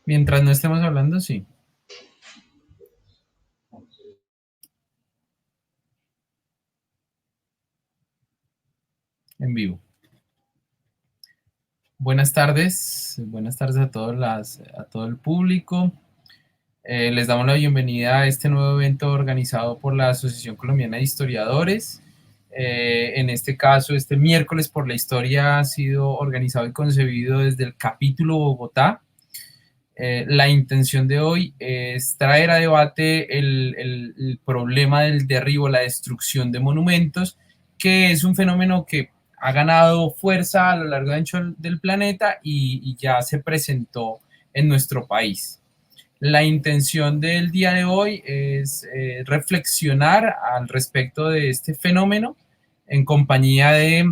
Mientras no estemos hablando, sí, en vivo. Buenas tardes a a todo el público. Les damos la bienvenida a este nuevo evento organizado por la Asociación Colombiana de Historiadores. En este caso, este miércoles por la historia ha sido organizado y concebido desde el capítulo Bogotá. La intención de hoy es traer a debate el problema del derribo, la destrucción de monumentos, que es un fenómeno que ha ganado fuerza a lo largo y ancho del planeta y ya se presentó en nuestro país. La intención del día de hoy es reflexionar al respecto de este fenómeno en compañía de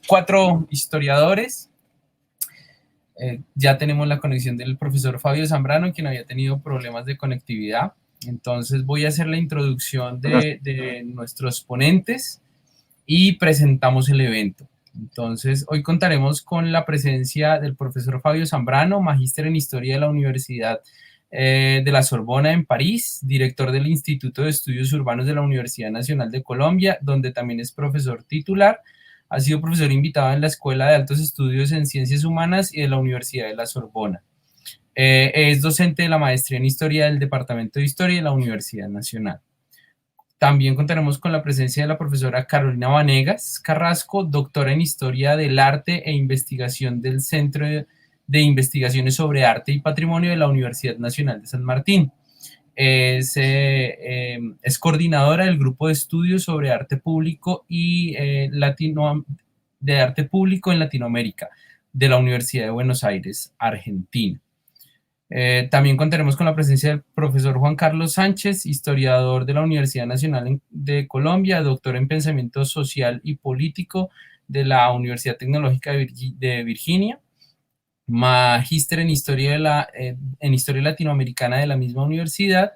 cuatro historiadores. Ya tenemos la conexión del profesor Fabio Zambrano, quien había tenido problemas de conectividad. Entonces voy a hacer la introducción de nuestros ponentes y presentamos el evento. Entonces, hoy contaremos con la presencia del profesor Fabio Zambrano, magíster en Historia de la Universidad de la Sorbona en París, director del Instituto de Estudios Urbanos de la Universidad Nacional de Colombia, donde también es profesor titular. Ha sido profesor invitado en la Escuela de Altos Estudios en Ciencias Humanas y de la Universidad de la Sorbona. Es docente de la maestría en Historia del Departamento de Historia de la Universidad Nacional. También contaremos con la presencia de la profesora Carolina Vanegas Carrasco, doctora en Historia del Arte e Investigación del Centro de Investigaciones sobre Arte y Patrimonio de la Universidad Nacional de San Martín. Es coordinadora del Grupo de Estudios sobre Arte Público y de Arte Público en Latinoamérica de la Universidad de Buenos Aires, Argentina. También contaremos con la presencia del profesor Juan Carlos Sánchez, historiador de la Universidad Nacional de Colombia, doctor en Pensamiento Social y Político de la Universidad Tecnológica de Virginia, magíster en Historia Latinoamericana de la misma universidad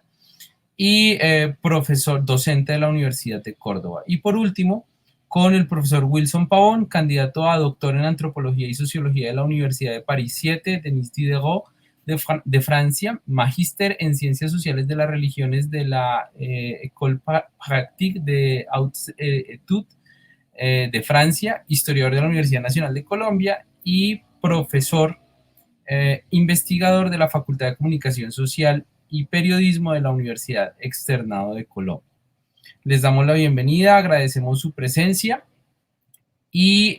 y profesor docente de la Universidad de Córdoba. Y por último, con el profesor Wilson Pavón, candidato a doctor en Antropología y Sociología de la Universidad de París 7, Denis Diderot, de Francia, magíster en Ciencias Sociales de las Religiones de la École Pratique de Hautes Études de Francia, historiador de la Universidad Nacional de Colombia y profesor investigador de la Facultad de Comunicación Social y Periodismo de la Universidad Externado de Colombia. Les damos la bienvenida, agradecemos su presencia y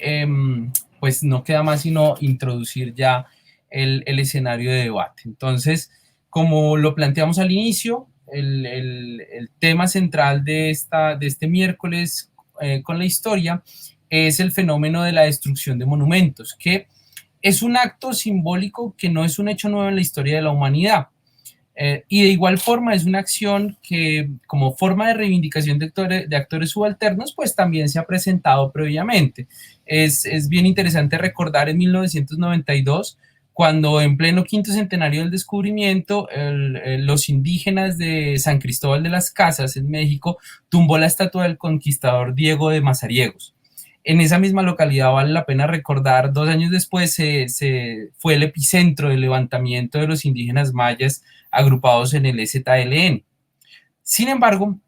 pues no queda más sino introducir ya el escenario de debate. Entonces, como lo planteamos al inicio, el tema central de este miércoles con la historia es el fenómeno de la destrucción de monumentos, que es un acto simbólico que no es un hecho nuevo en la historia de la humanidad. Y de igual forma es una acción que como forma de reivindicación de actores subalternos, pues también se ha presentado previamente. Es bien interesante recordar en 1992, cuando en pleno quinto centenario del descubrimiento, los indígenas de San Cristóbal de las Casas en México tumbó la estatua del conquistador Diego de Mazariegos. En esa misma localidad, vale la pena recordar, 2 años después fue el epicentro del levantamiento de los indígenas mayas agrupados en el EZLN. Sin embargo,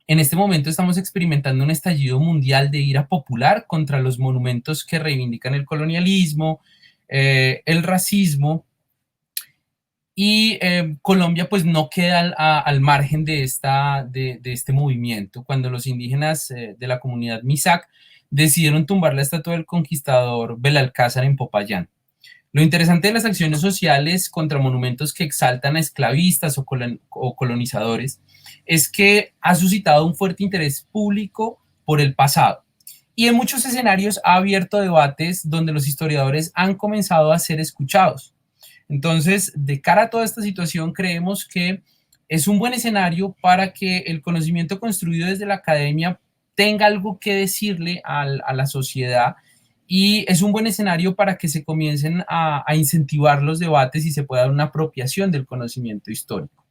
en este momento estamos experimentando un estallido mundial de ira popular contra los monumentos que reivindican el colonialismo, el racismo, y Colombia pues no queda al margen de este movimiento. Cuando los indígenas de la comunidad Misak decidieron tumbar la estatua del conquistador Belalcázar en Popayán. Lo interesante de las acciones sociales contra monumentos que exaltan a esclavistas o colonizadores es que ha suscitado un fuerte interés público por el pasado, y en muchos escenarios ha abierto debates donde los historiadores han comenzado a ser escuchados. Entonces, de cara a toda esta situación, creemos que es un buen escenario para que el conocimiento construido desde la academia tenga algo que decirle a la sociedad, y es un buen escenario para que se comiencen a incentivar los debates y se pueda dar una apropiación del conocimiento histórico.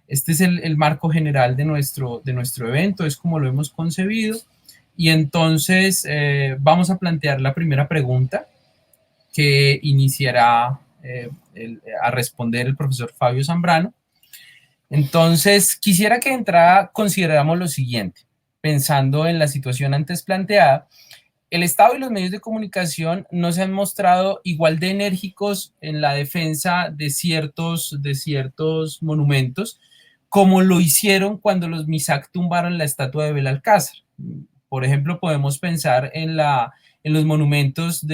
Este es el marco general de nuestro evento, es como lo hemos concebido. Y entonces vamos a plantear la primera pregunta que iniciará a responder el profesor Fabio Zambrano. Entonces, quisiera que de entrada consideráramos lo siguiente, pensando en la situación antes planteada. El Estado y los medios de comunicación no se han mostrado igual de enérgicos en la defensa de ciertos monumentos como lo hicieron cuando los MISAC tumbaron la estatua de Belalcázar. Por ejemplo, podemos pensar en los monumentos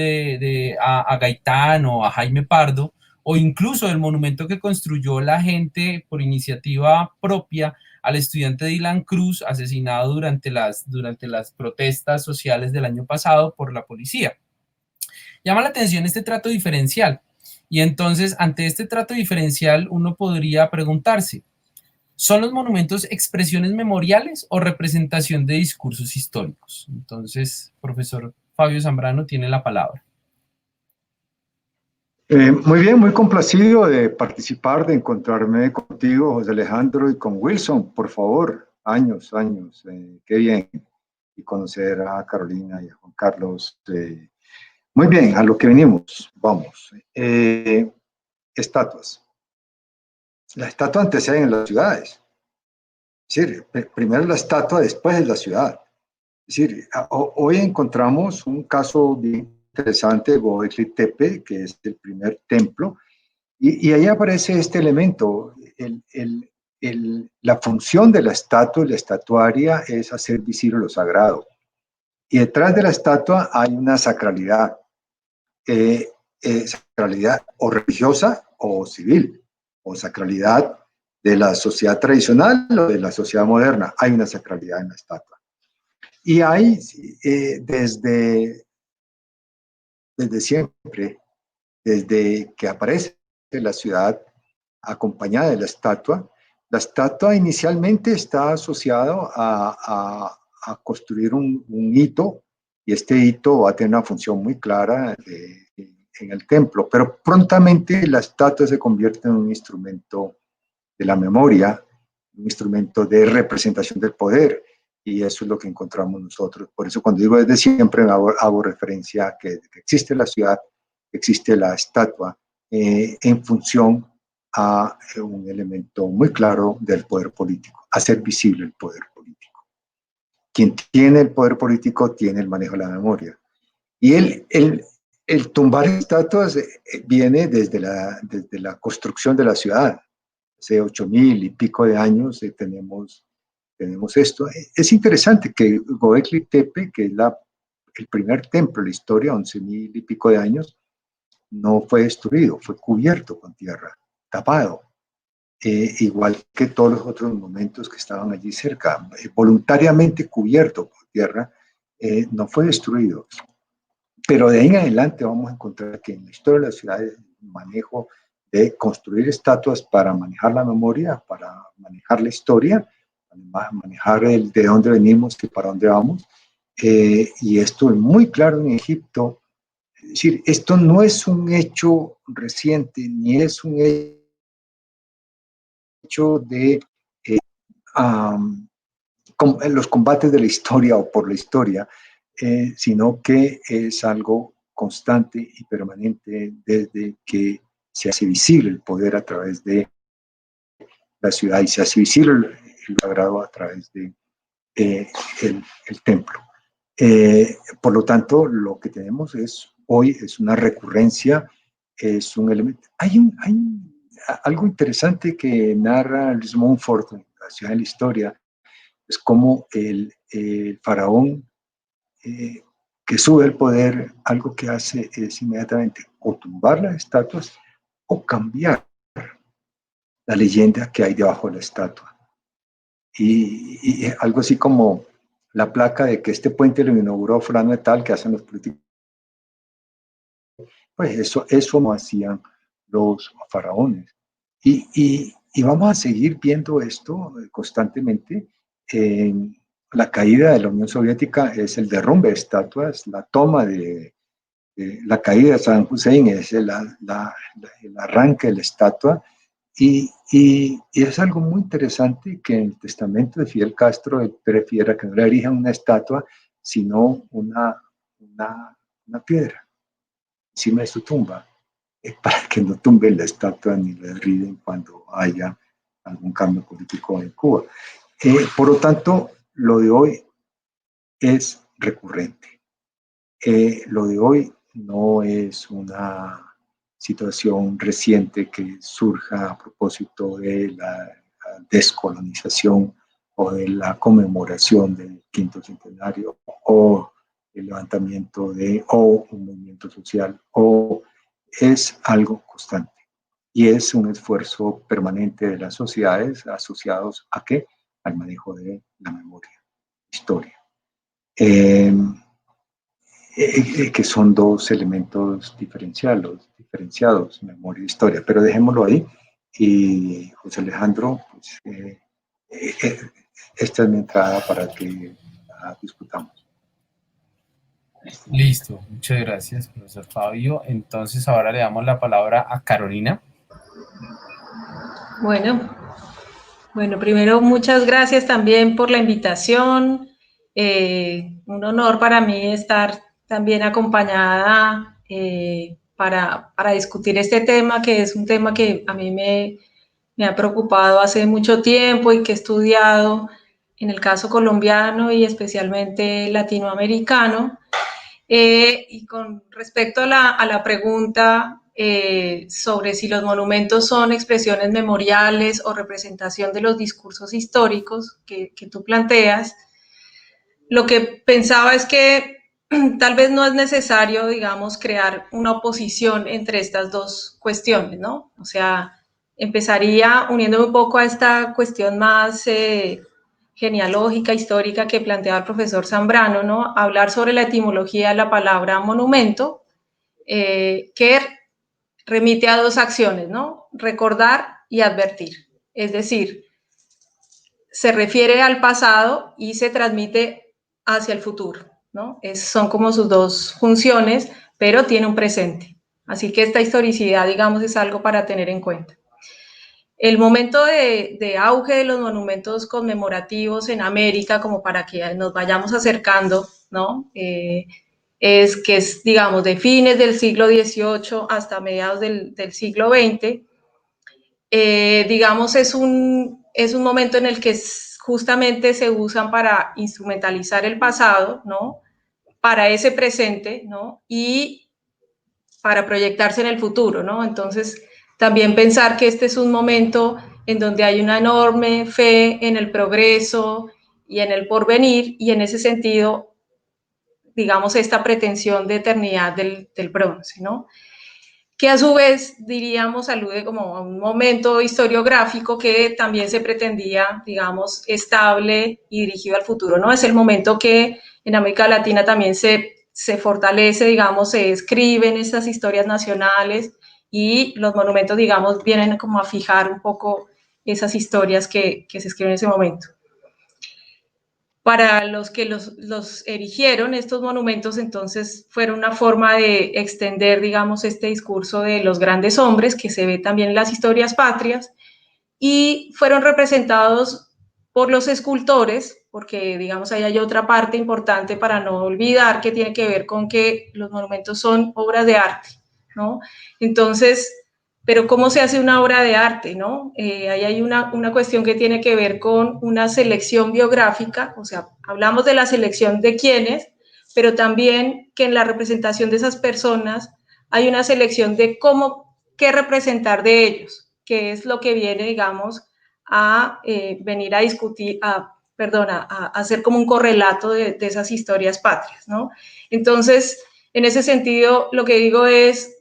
a Gaitán o a Jaime Pardo, o incluso el monumento que construyó la gente por iniciativa propia al estudiante Dylan Cruz, asesinado durante las protestas sociales del año pasado por la policía. Llama la atención este trato diferencial. Y entonces, ante este trato diferencial, uno podría preguntarse, ¿son los monumentos expresiones memoriales o representación de discursos históricos? Entonces, profesor Fabio Zambrano tiene la palabra. Muy bien, muy complacido de participar, de encontrarme contigo, José Alejandro, y con Wilson, por favor. Años, qué bien. Y conocer a Carolina y a Juan Carlos. Muy bien, a lo que venimos, vamos. Estatuas. Las estatuas anteceden en las ciudades. Es decir, primero la estatua, después es la ciudad. Es decir, hoy encontramos un caso bien interesante de Göbekli Tepe, que es el primer templo, y ahí aparece este elemento. La función de la estatua y la estatuaria es hacer visible lo sagrado. Y detrás de la estatua hay una sacralidad, sacralidad o religiosa o civil, o sacralidad de la sociedad tradicional o de la sociedad moderna. Hay una sacralidad en la estatua. Y hay desde siempre, desde que aparece la ciudad acompañada de la estatua inicialmente está asociada a construir un hito, y este hito va a tener una función muy clara en el templo, pero prontamente la estatua se convierte en un instrumento de la memoria, un instrumento de representación del poder, y eso es lo que encontramos nosotros. Por eso cuando digo desde siempre hago referencia a que existe la ciudad, existe la estatua, en función a un elemento muy claro del poder político, hacer visible el poder político. Quien tiene el poder político tiene el manejo de la memoria. Y el tumbar estatuas viene desde la construcción de la ciudad. Hace 8.000 y pico de años tenemos esto. Es interesante que Göbekli Tepe, que es el primer templo de la historia, 11.000 y pico de años, no fue destruido, fue cubierto con tierra, tapado, igual que todos los otros monumentos que estaban allí cerca, voluntariamente cubierto por tierra, no fue destruido. Pero de ahí en adelante vamos a encontrar que en la historia de la ciudad el manejo de construir estatuas para manejar la memoria, para manejar la historia, para manejar de dónde venimos y para dónde vamos. Y esto es muy claro en Egipto. Es decir, esto no es un hecho reciente, ni es un hecho de los combates de la historia o por la historia, sino que es algo constante y permanente desde que se hace visible el poder a través de la ciudad y se hace visible el sagrado a través de el templo. Por lo tanto, lo que tenemos hoy es una recurrencia, es un elemento. Hay algo interesante que narra Luis Montfort en La ciudad de la historia, es como el faraón que sube al poder, algo que hace es inmediatamente o tumbar las estatuas o cambiar la leyenda que hay debajo de la estatua. Y algo así como la placa de que este puente lo inauguró fulano de tal, que hacen los políticos. Pues eso no hacían los faraones. Y vamos a seguir viendo esto constantemente. La caída de la Unión Soviética es el derrumbe de estatuas, la toma la caída de Saddam Hussein es el arranque de la estatua, y es algo muy interesante que en el testamento de Fidel Castro prefiera que no le erijan una estatua, sino una piedra encima de su tumba. para que no tumben la estatua ni la derriben cuando haya algún cambio político en Cuba. Por lo tanto, lo de hoy es recurrente. Lo de hoy no es una situación reciente que surja a propósito de la descolonización o de la conmemoración del quinto centenario o el levantamiento de o un movimiento social, o es algo constante y es un esfuerzo permanente de las sociedades asociados a qué? Al manejo de la memoria, historia. Eh, que son dos elementos diferenciados, memoria e historia, pero dejémoslo ahí. Y José Alejandro, pues, esta es mi entrada para que la discutamos. Listo, muchas gracias, profesor Fabio. Entonces ahora le damos la palabra a Carolina. Bueno, primero muchas gracias también por la invitación. Un honor para mí estar también acompañada para discutir este tema, que es un tema que a mí me ha preocupado hace mucho tiempo y que he estudiado en el caso colombiano y especialmente latinoamericano. Y con respecto a la pregunta sobre si los monumentos son expresiones memoriales o representación de los discursos históricos que tú planteas, lo que pensaba es que tal vez no es necesario, digamos, crear una oposición entre estas dos cuestiones, ¿no? O sea, empezaría uniéndome un poco a esta cuestión más genealógica, histórica que planteaba el profesor Zambrano, ¿no? Hablar sobre la etimología de la palabra monumento, que remite a dos acciones, ¿no? Recordar y advertir. Es decir, se refiere al pasado y se transmite hacia el futuro, ¿no? Son como sus dos funciones, pero tiene un presente. Así que esta historicidad, digamos, es algo para tener en cuenta. El momento de auge de los monumentos conmemorativos en América, como para que nos vayamos acercando, ¿no? Es que es, digamos, de fines del siglo XVIII hasta mediados del siglo XX. Digamos, es un momento en el que justamente se usan para instrumentalizar el pasado, ¿no? Para ese presente, ¿no? Y para proyectarse en el futuro, ¿no? Entonces, también pensar que este es un momento en donde hay una enorme fe en el progreso y en el porvenir, y en ese sentido, digamos, esta pretensión de eternidad del bronce, ¿no? Que a su vez, diríamos, alude como a un momento historiográfico que también se pretendía, digamos, estable y dirigido al futuro, ¿no? Es el momento que en América Latina también se fortalece, digamos, se escriben estas historias nacionales y los monumentos, digamos, vienen como a fijar un poco esas historias que se escriben en ese momento. Para los que los erigieron, estos monumentos entonces fueron una forma de extender, digamos, este discurso de los grandes hombres que se ve también en las historias patrias, y fueron representados por los escultores, porque digamos ahí hay otra parte importante para no olvidar que tiene que ver con que los monumentos son obras de arte, ¿no? Entonces, pero ¿cómo se hace una obra de arte, no? Ahí hay una cuestión que tiene que ver con una selección biográfica, o sea, hablamos de la selección de quiénes, pero también que en la representación de esas personas hay una selección de cómo, qué representar de ellos, que es lo que viene, digamos, a venir a discutir, a hacer como un correlato de esas historias patrias, ¿no? Entonces, en ese sentido, lo que digo es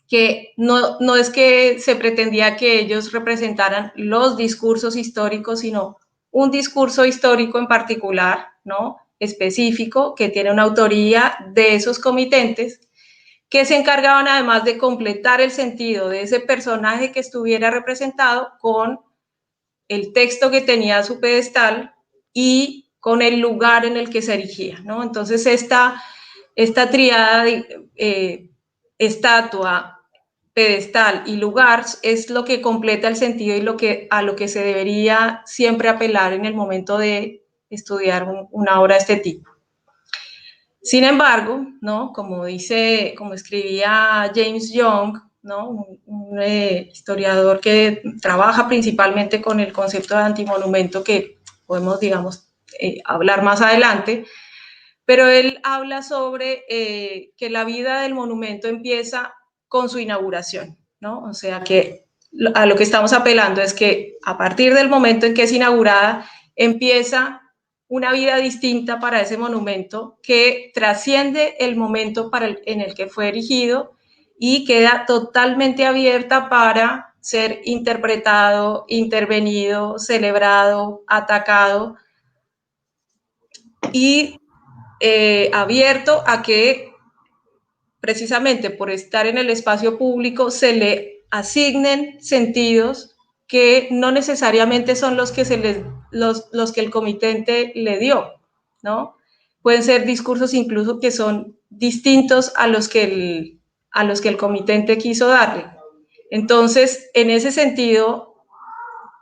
que no es que se pretendía que ellos representaran los discursos históricos, sino un discurso histórico en particular, ¿no? Específico, que tiene una autoría de esos comitentes, que se encargaban además de completar el sentido de ese personaje que estuviera representado con el texto que tenía su pedestal y con el lugar en el que se erigía, ¿no? Entonces esta triada de estatua, pedestal y lugar es lo que completa el sentido y a lo que se debería siempre apelar en el momento de estudiar una obra de este tipo. Sin embargo, ¿no? Como escribía James Young, ¿no? Un historiador que trabaja principalmente con el concepto de antimonumento, que podemos, digamos, hablar más adelante, pero él habla sobre que la vida del monumento empieza con su inauguración, ¿no? O sea que a lo que estamos apelando es que a partir del momento en que es inaugurada, empieza una vida distinta para ese monumento que trasciende el momento en el que fue erigido y queda totalmente abierta para ser interpretado, intervenido, celebrado, atacado y abierto a que precisamente por estar en el espacio público se le asignen sentidos que no necesariamente son los que, los que el comitente le dio, ¿no? Pueden ser discursos incluso que son distintos a los que el comitente quiso darle. Entonces, en ese sentido,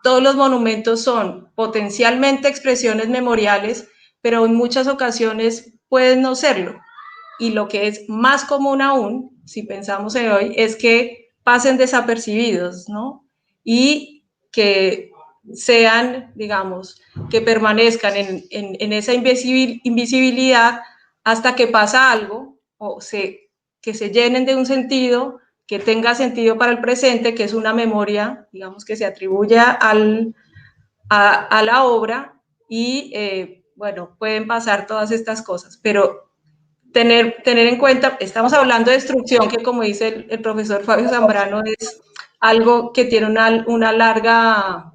todos los monumentos son potencialmente expresiones memoriales, pero en muchas ocasiones pueden no serlo. Y lo que es más común aún, si pensamos en hoy, es que pasen desapercibidos, ¿no? Y que sean, digamos, que permanezcan en esa invisibilidad hasta que pasa algo o que se llenen de un sentido que tenga sentido para el presente, que es una memoria, digamos, que se atribuye a la obra y, bueno, pueden pasar todas estas cosas, pero tener en cuenta, estamos hablando de destrucción, que como dice el profesor Fabio Zambrano, es algo que tiene una larga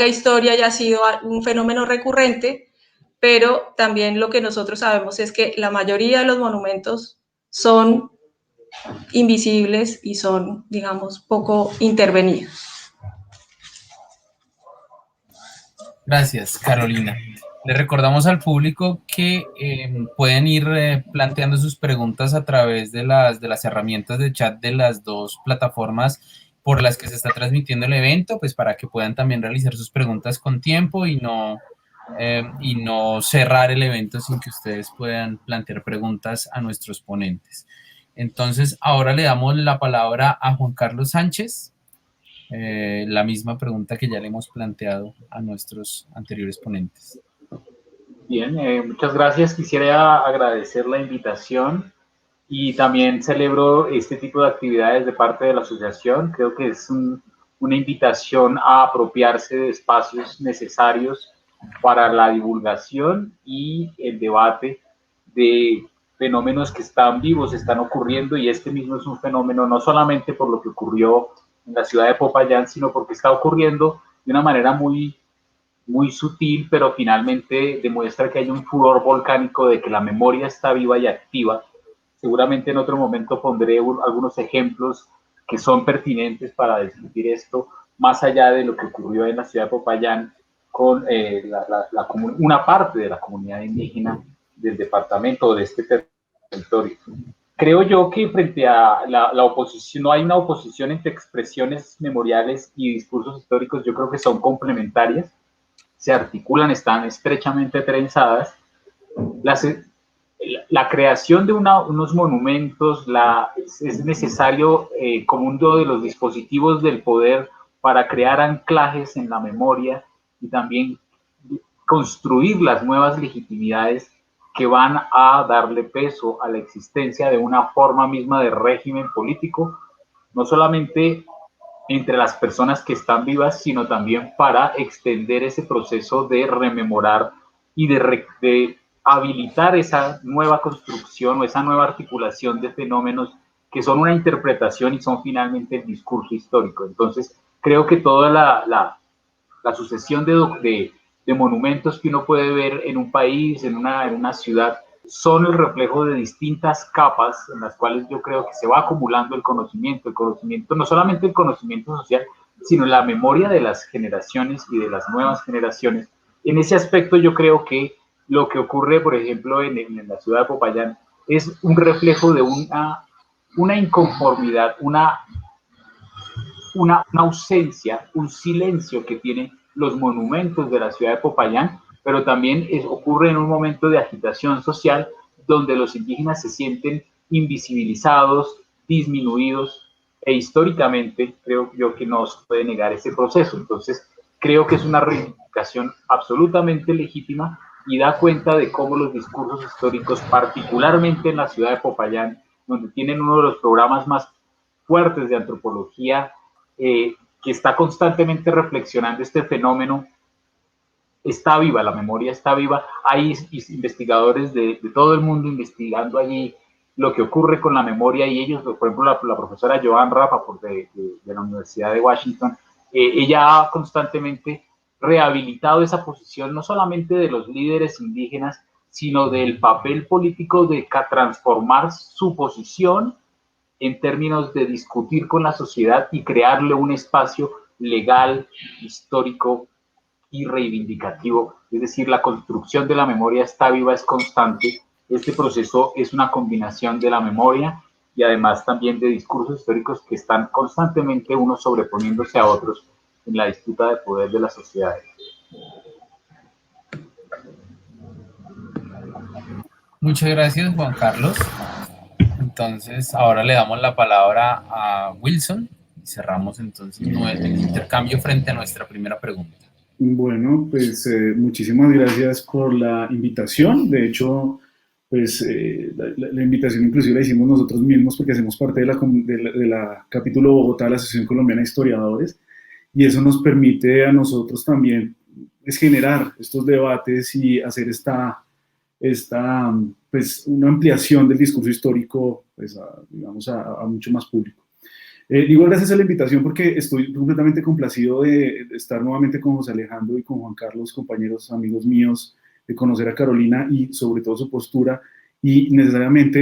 historia y ha sido un fenómeno recurrente, pero también lo que nosotros sabemos es que la mayoría de los monumentos son invisibles y son, digamos, poco intervenidos. Gracias, Carolina. Le recordamos al público que pueden ir planteando sus preguntas a través de las herramientas de chat de las dos plataformas por las que se está transmitiendo el evento, pues para que puedan también realizar sus preguntas con tiempo y no cerrar el evento sin que ustedes puedan plantear preguntas a nuestros ponentes. Entonces, ahora le damos la palabra a Juan Carlos Sánchez. La misma pregunta que ya le hemos planteado a nuestros anteriores ponentes. Bien, muchas gracias. Quisiera agradecer la invitación y también celebro este tipo de actividades de parte de la asociación. Creo que es una invitación a apropiarse de espacios necesarios para la divulgación y el debate de fenómenos que están vivos, están ocurriendo, y este mismo es un fenómeno no solamente por lo que ocurrió en la ciudad de Popayán, sino porque está ocurriendo de una manera muy sutil, pero finalmente demuestra que hay un furor volcánico de que la memoria está viva y activa. Seguramente en otro momento pondré algunos ejemplos que son pertinentes para discutir esto, más allá de lo que ocurrió en la ciudad de Popayán con una parte de la comunidad indígena del departamento o de este territorio. Creo yo que frente a la oposición, no hay una oposición entre expresiones memoriales y discursos históricos. Yo creo que son complementarias, se articulan, están estrechamente trenzadas. La creación de unos monumentos es necesario como uno de los dispositivos del poder para crear anclajes en la memoria y también construir las nuevas legitimidades que van a darle peso a la existencia de una forma misma de régimen político, no solamente entre las personas que están vivas, sino también para extender ese proceso de rememorar y de habilitar esa nueva construcción o esa nueva articulación de fenómenos que son una interpretación y son finalmente el discurso histórico. Entonces, creo que toda la sucesión de monumentos que uno puede ver en un país, en una ciudad, son el reflejo de distintas capas en las cuales yo creo que se va acumulando el conocimiento, no solamente el conocimiento social, sino la memoria de las generaciones y de las nuevas generaciones. En ese aspecto yo creo que lo que ocurre, por ejemplo, en la ciudad de Popayán, es un reflejo de una inconformidad, una ausencia, un silencio que tienen los monumentos de la ciudad de Popayán, pero también ocurre en un momento de agitación social donde los indígenas se sienten invisibilizados, disminuidos, e históricamente creo yo que no se puede negar ese proceso. Entonces, creo que es una reivindicación absolutamente legítima y da cuenta de cómo los discursos históricos, particularmente en la ciudad de Popayán, donde tienen uno de los programas más fuertes de antropología, que está constantemente reflexionando este fenómeno, está viva, la memoria está viva. Hay investigadores de todo el mundo investigando allí lo que ocurre con la memoria, y ellos, por ejemplo, la profesora Joan Rappaport de la Universidad de Washington, ella ha constantemente rehabilitado esa posición, no solamente de los líderes indígenas, sino del papel político de transformar su posición en términos de discutir con la sociedad y crearle un espacio legal, histórico y reivindicativo. Es decir, la construcción de la memoria está viva, es constante. Este proceso es una combinación de la memoria y además también de discursos históricos que están constantemente unos sobreponiéndose a otros en la disputa de poder de las sociedades. Muchas gracias, Juan Carlos. Entonces, ahora le damos la palabra a Wilson y cerramos entonces el intercambio frente a nuestra primera pregunta. Bueno, pues muchísimas gracias por la invitación. De hecho, pues la invitación inclusive la hicimos nosotros mismos porque hacemos parte de la capítulo Bogotá de la Asociación Colombiana de Historiadores, y eso nos permite a nosotros también generar estos debates y hacer pues, una ampliación del discurso histórico, pues, digamos, a mucho más público. Digo gracias a la invitación porque estoy completamente complacido de estar nuevamente con José Alejandro y con Juan Carlos, compañeros, amigos míos, de conocer a Carolina y sobre todo su postura, y necesariamente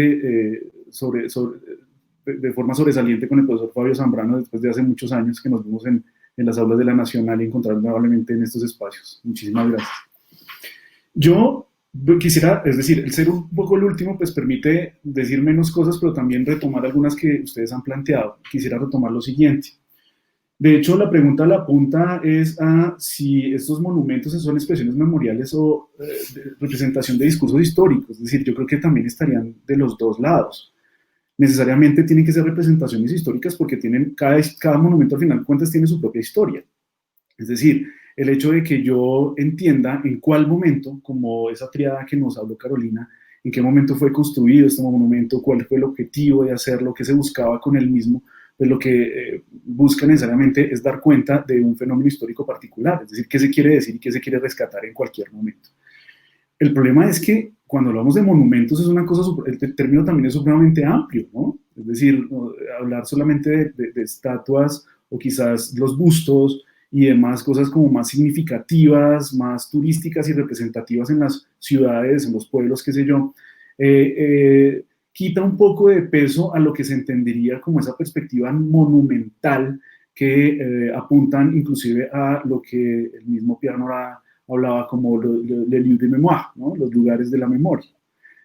de forma sobresaliente con el profesor Fabio Zambrano, después de hace muchos años que nos vimos en las aulas de la Nacional y encontrar nuevamente en estos espacios. Muchísimas gracias. Yo quisiera, es decir, el ser un poco el último pues permite decir menos cosas, pero también retomar algunas que ustedes han planteado. Quisiera retomar lo siguiente. De hecho, la pregunta la apunta es a si estos monumentos son expresiones memoriales o representación de discursos históricos. Es decir, yo creo que también estarían de los dos lados. Necesariamente tienen que ser representaciones históricas porque tienen, cada monumento al final de cuentas tiene su propia historia. Es decir, el hecho de que yo entienda en cuál momento, como esa triada que nos habló Carolina, en qué momento fue construido este monumento, cuál fue el objetivo de hacerlo, qué se buscaba con él mismo, pues lo que busca necesariamente es dar cuenta de un fenómeno histórico particular, es decir, qué se quiere decir y qué se quiere rescatar en cualquier momento. El problema es que cuando hablamos de monumentos es una cosa, el término también es supremamente amplio, ¿no? Es decir, hablar solamente de estatuas o quizás los bustos y demás cosas como más significativas, más turísticas y representativas en las ciudades, en los pueblos, qué sé yo, quita un poco de peso a lo que se entendería como esa perspectiva monumental que apuntan inclusive a lo que el mismo Pierre Nora hablaba como le lieu de mémoire, ¿no? Los lugares de la memoria.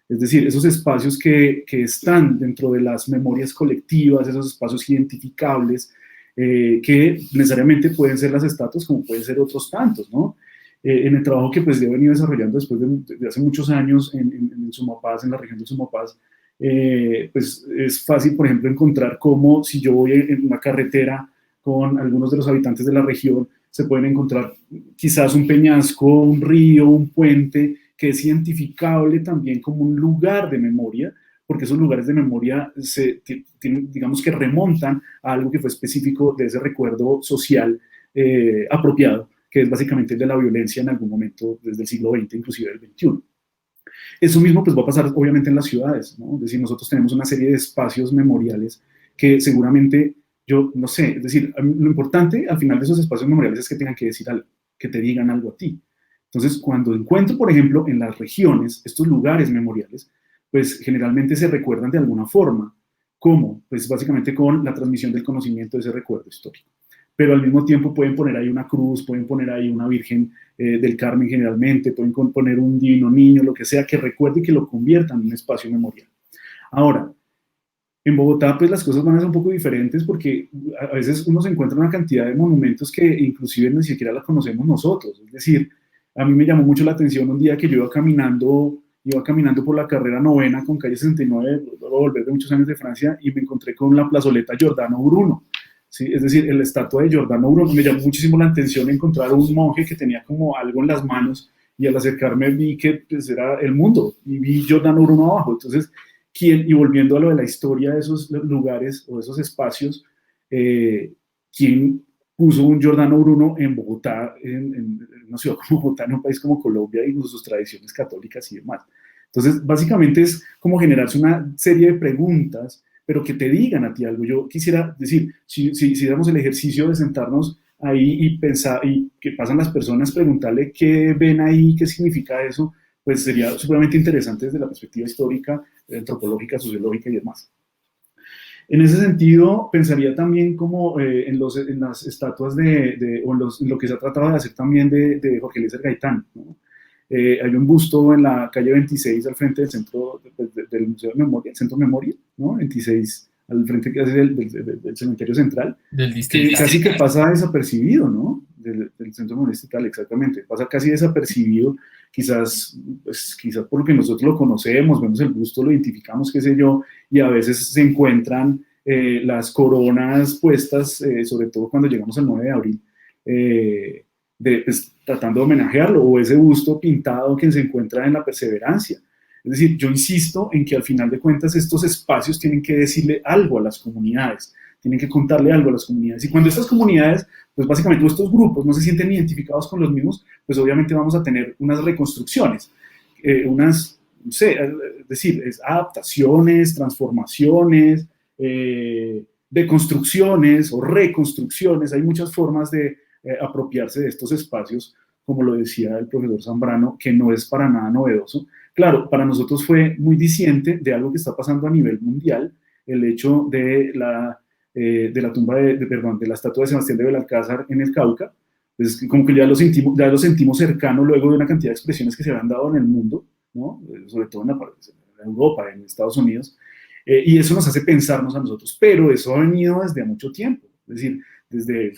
Es decir, esos espacios que están dentro de las memorias colectivas, esos espacios identificables, que necesariamente pueden ser las estatuas como pueden ser otros tantos, ¿no? En el trabajo que pues yo he venido desarrollando después de hace muchos años en Sumapaz, en la región de Sumapaz, pues es fácil, por ejemplo, encontrar cómo si yo voy en una carretera con algunos de los habitantes de la región, se pueden encontrar quizás un peñasco, un río, un puente, que es identificable también como un lugar de memoria, porque esos lugares de memoria digamos que remontan a algo que fue específico de ese recuerdo social apropiado, que es básicamente el de la violencia en algún momento desde el siglo XX, inclusive del XXI. Eso mismo pues va a pasar obviamente en las ciudades, ¿no? Es decir, nosotros tenemos una serie de espacios memoriales que seguramente, yo no sé, es decir, lo importante al final de esos espacios memoriales es que tengan que decir algo, que te digan algo a ti. Entonces, cuando encuentro, por ejemplo, en las regiones estos lugares memoriales, pues generalmente se recuerdan de alguna forma. ¿Cómo? Pues básicamente con la transmisión del conocimiento de ese recuerdo histórico. Pero al mismo tiempo pueden poner ahí una cruz, pueden poner ahí una Virgen del Carmen generalmente, pueden poner un divino niño, lo que sea, que recuerde y que lo convierta en un espacio memorial. Ahora, en Bogotá pues las cosas van a ser un poco diferentes porque a veces uno se encuentra una cantidad de monumentos que inclusive ni siquiera la conocemos nosotros. Es decir, a mí me llamó mucho la atención un día que yo iba caminando iba caminando por la carrera 9ª con calle 69, luego volver de muchos años de Francia, y me encontré con la plazoleta Giordano Bruno. ¿Sí? Es decir, la estatua de Giordano Bruno. Me llamó muchísimo la atención encontrar un monje que tenía como algo en las manos, y al acercarme vi que pues, era el mundo, y vi Giordano Bruno abajo. Entonces, y volviendo a lo de la historia de esos lugares o de esos espacios, ¿quién puso un Giordano Bruno en Bogotá, en una ciudad como Bogotá, en un país como Colombia y con sus tradiciones católicas y demás? Entonces, básicamente es como generarse una serie de preguntas, pero que te digan a ti algo. Yo quisiera decir, si damos el ejercicio de sentarnos ahí y pensar, y que pasan las personas, preguntarle qué ven ahí, qué significa eso, pues sería supremamente interesante desde la perspectiva histórica, antropológica, sociológica y demás. En ese sentido, pensaría también como en las estatuas o en lo que se ha tratado de hacer también de Jorge Eliezer Gaitán, ¿no? Hay un busto en la calle 26 al frente del centro del Museo de Memoria, el Centro Memoria, ¿no? 26 al frente casi del cementerio central, Del distrito. que casi que pasa desapercibido, ¿no? Del Centro Memoria Estatal, exactamente, pasa casi desapercibido, quizás porque nosotros lo conocemos, vemos el busto, lo identificamos, qué sé yo, y a veces se encuentran las coronas puestas, sobre todo cuando llegamos al 9 de abril, pues, tratando de homenajearlo, o ese busto pintado que se encuentra en la Perseverancia. Es decir, yo insisto en que al final de cuentas estos espacios tienen que decirle algo a las comunidades, tienen que contarle algo a las comunidades, y cuando estas comunidades, pues básicamente estos grupos no se sienten identificados con los mismos, pues obviamente vamos a tener unas reconstrucciones, no sé, es decir, adaptaciones, transformaciones, deconstrucciones o reconstrucciones. Hay muchas formas de apropiarse de estos espacios, como lo decía el profesor Zambrano, que no es para nada novedoso. Claro, para nosotros fue muy diciente de algo que está pasando a nivel mundial, el hecho de la tumba de la estatua de Sebastián de Belalcázar en el Cauca. Pues como que ya lo sentimos cercano luego de una cantidad de expresiones que se habían dado en el mundo, ¿no? Sobre todo en Europa, en Estados Unidos, y eso nos hace pensarnos a nosotros, pero eso ha venido desde mucho tiempo. Es decir, desde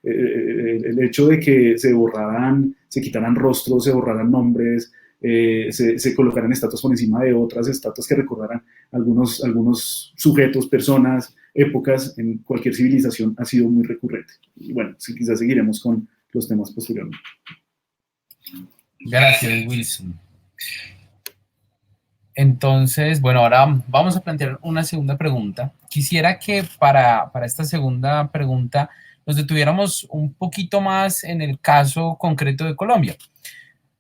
el hecho de que se quitaran rostros, se borraran nombres, se colocaran estatuas por encima de otras estatuas que recordaran algunos sujetos, personas, épocas en cualquier civilización, ha sido muy recurrente. Y bueno, quizás seguiremos con los temas posteriormente. Gracias, Wilson. Entonces, bueno, ahora vamos a plantear una segunda pregunta. Quisiera que para esta segunda pregunta nos detuviéramos un poquito más en el caso concreto de Colombia.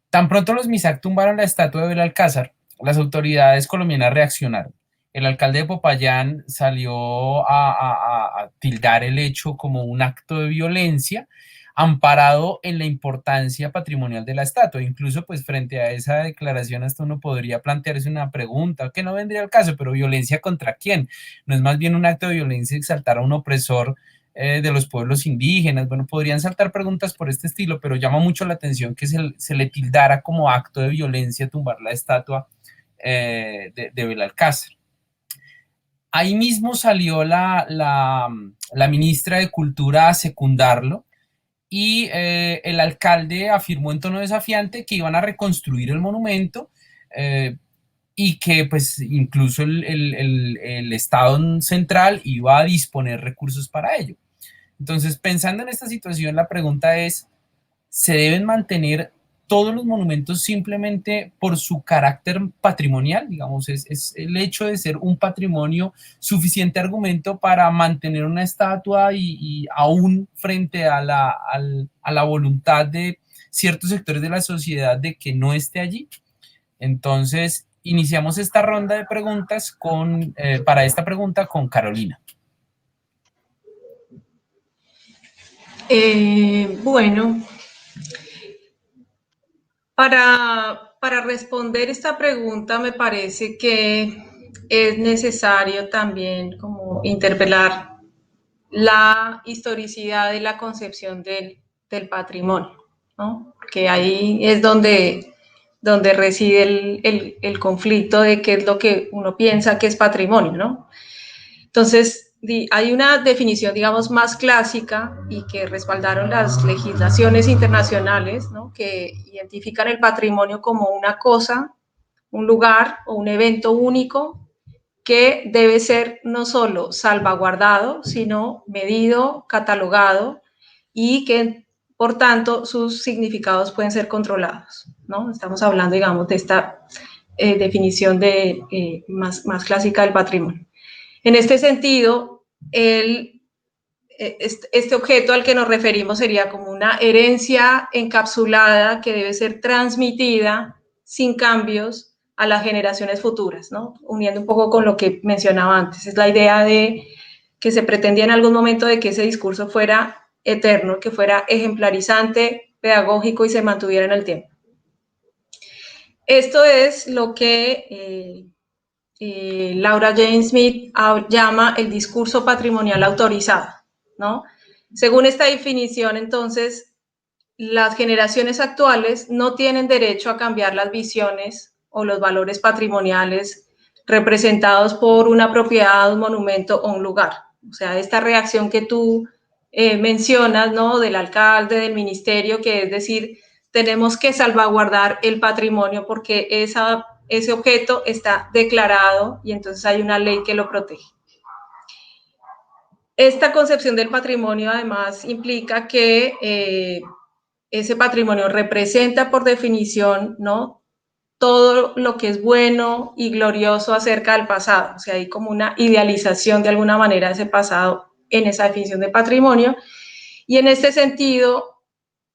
Tan pronto los MISAC tumbaron la estatua de Belalcázar, las autoridades colombianas reaccionaron. El alcalde de Popayán salió a tildar el hecho como un acto de violencia, amparado en la importancia patrimonial de la estatua. Incluso, pues, frente a esa declaración, hasta uno podría plantearse una pregunta, que no vendría al caso, pero ¿violencia contra quién? ¿No es más bien un acto de violencia exaltar a un opresor de los pueblos indígenas? Bueno, podrían saltar preguntas por este estilo, pero llama mucho la atención que se le tildara como acto de violencia tumbar la estatua de Belalcázar. Ahí mismo salió la ministra de Cultura a secundarlo, y el alcalde afirmó en tono desafiante que iban a reconstruir el monumento, y que pues incluso el Estado central iba a disponer recursos para ello. Entonces, pensando en esta situación, la pregunta es, ¿se deben mantener todos los monumentos simplemente por su carácter patrimonial? Digamos, es el hecho de ser un patrimonio suficiente argumento para mantener una estatua y aún frente a la voluntad de ciertos sectores de la sociedad de que no esté allí. Entonces, iniciamos esta ronda de preguntas para esta pregunta con Carolina. Bueno, para responder esta pregunta me parece que es necesario también como interpelar la historicidad de la concepción del patrimonio, ¿no? Porque ahí es donde reside el conflicto de qué es lo que uno piensa que es patrimonio, ¿no? Entonces, hay una definición, digamos, más clásica y que respaldaron las legislaciones internacionales, ¿no?, que identifican el patrimonio como una cosa, un lugar o un evento único que debe ser no solo salvaguardado, sino medido, catalogado y que, por tanto, sus significados pueden ser controlados, ¿no? Estamos hablando, digamos, de esta definición más clásica del patrimonio. En este sentido, este objeto al que nos referimos sería como una herencia encapsulada que debe ser transmitida sin cambios a las generaciones futuras, ¿no? Uniendo un poco con lo que mencionaba antes. Es la idea de que se pretendía en algún momento de que ese discurso fuera eterno, que fuera ejemplarizante, pedagógico y se mantuviera en el tiempo. Esto es lo que Laura Jane Smith llama el discurso patrimonial autorizado, ¿no? Según esta definición, entonces, las generaciones actuales no tienen derecho a cambiar las visiones o los valores patrimoniales representados por una propiedad, un monumento o un lugar. O sea, esta reacción que tú mencionas, ¿no?, del alcalde, del ministerio, que es decir, tenemos que salvaguardar el patrimonio porque ese objeto está declarado y entonces hay una ley que lo protege. Esta concepción del patrimonio además implica que ese patrimonio representa por definición, ¿no?, todo lo que es bueno y glorioso acerca del pasado. O sea, hay como una idealización de alguna manera de ese pasado en esa definición de patrimonio. Y en este sentido,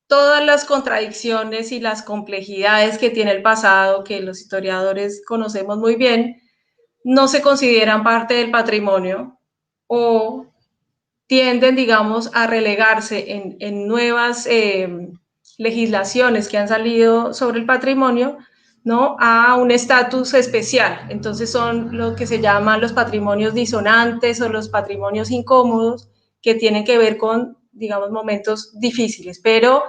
todas las contradicciones y las complejidades que tiene el pasado, que los historiadores conocemos muy bien, no se consideran parte del patrimonio o tienden, digamos, a relegarse en nuevas legislaciones que han salido sobre el patrimonio, ¿no?, a un estatus especial. Entonces son lo que se llaman los patrimonios disonantes o los patrimonios incómodos, que tienen que ver con, digamos, momentos difíciles, pero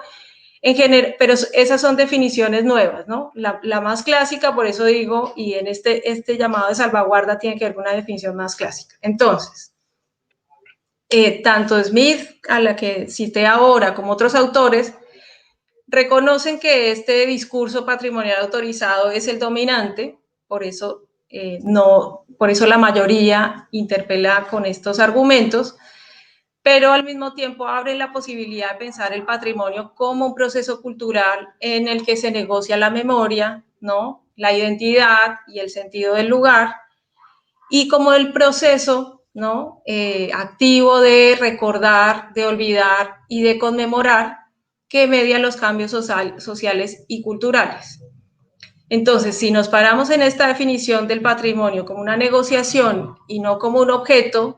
esas son definiciones nuevas, ¿no? La más clásica, por eso digo, y en este llamado de salvaguarda tiene que ver con una definición más clásica. Entonces, tanto Smith, a la que cité ahora, como otros autores, reconocen que este discurso patrimonial autorizado es el dominante, por eso la mayoría interpela con estos argumentos, pero al mismo tiempo abre la posibilidad de pensar el patrimonio como un proceso cultural en el que se negocia la memoria, ¿no?, la identidad y el sentido del lugar, y como el proceso, ¿no?, activo de recordar, de olvidar y de conmemorar que media los cambios sociales y culturales. Entonces, si nos paramos en esta definición del patrimonio como una negociación y no como un objeto,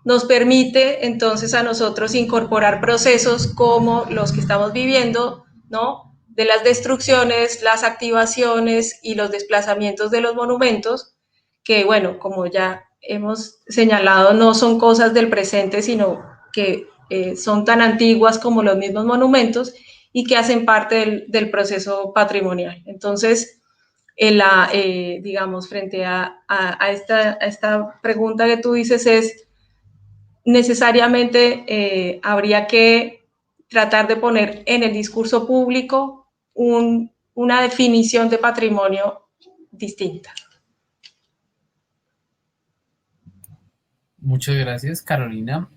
nos permite entonces a nosotros incorporar procesos como los que estamos viviendo, ¿no?, de las destrucciones, las activaciones y los desplazamientos de los monumentos, que, bueno, como ya hemos señalado, no son cosas del presente, sino que son tan antiguas como los mismos monumentos y que hacen parte del proceso patrimonial. Entonces, digamos, frente a esta pregunta que tú dices es, necesariamente habría que tratar de poner en el discurso público una definición de patrimonio distinta. Muchas gracias, Carolina.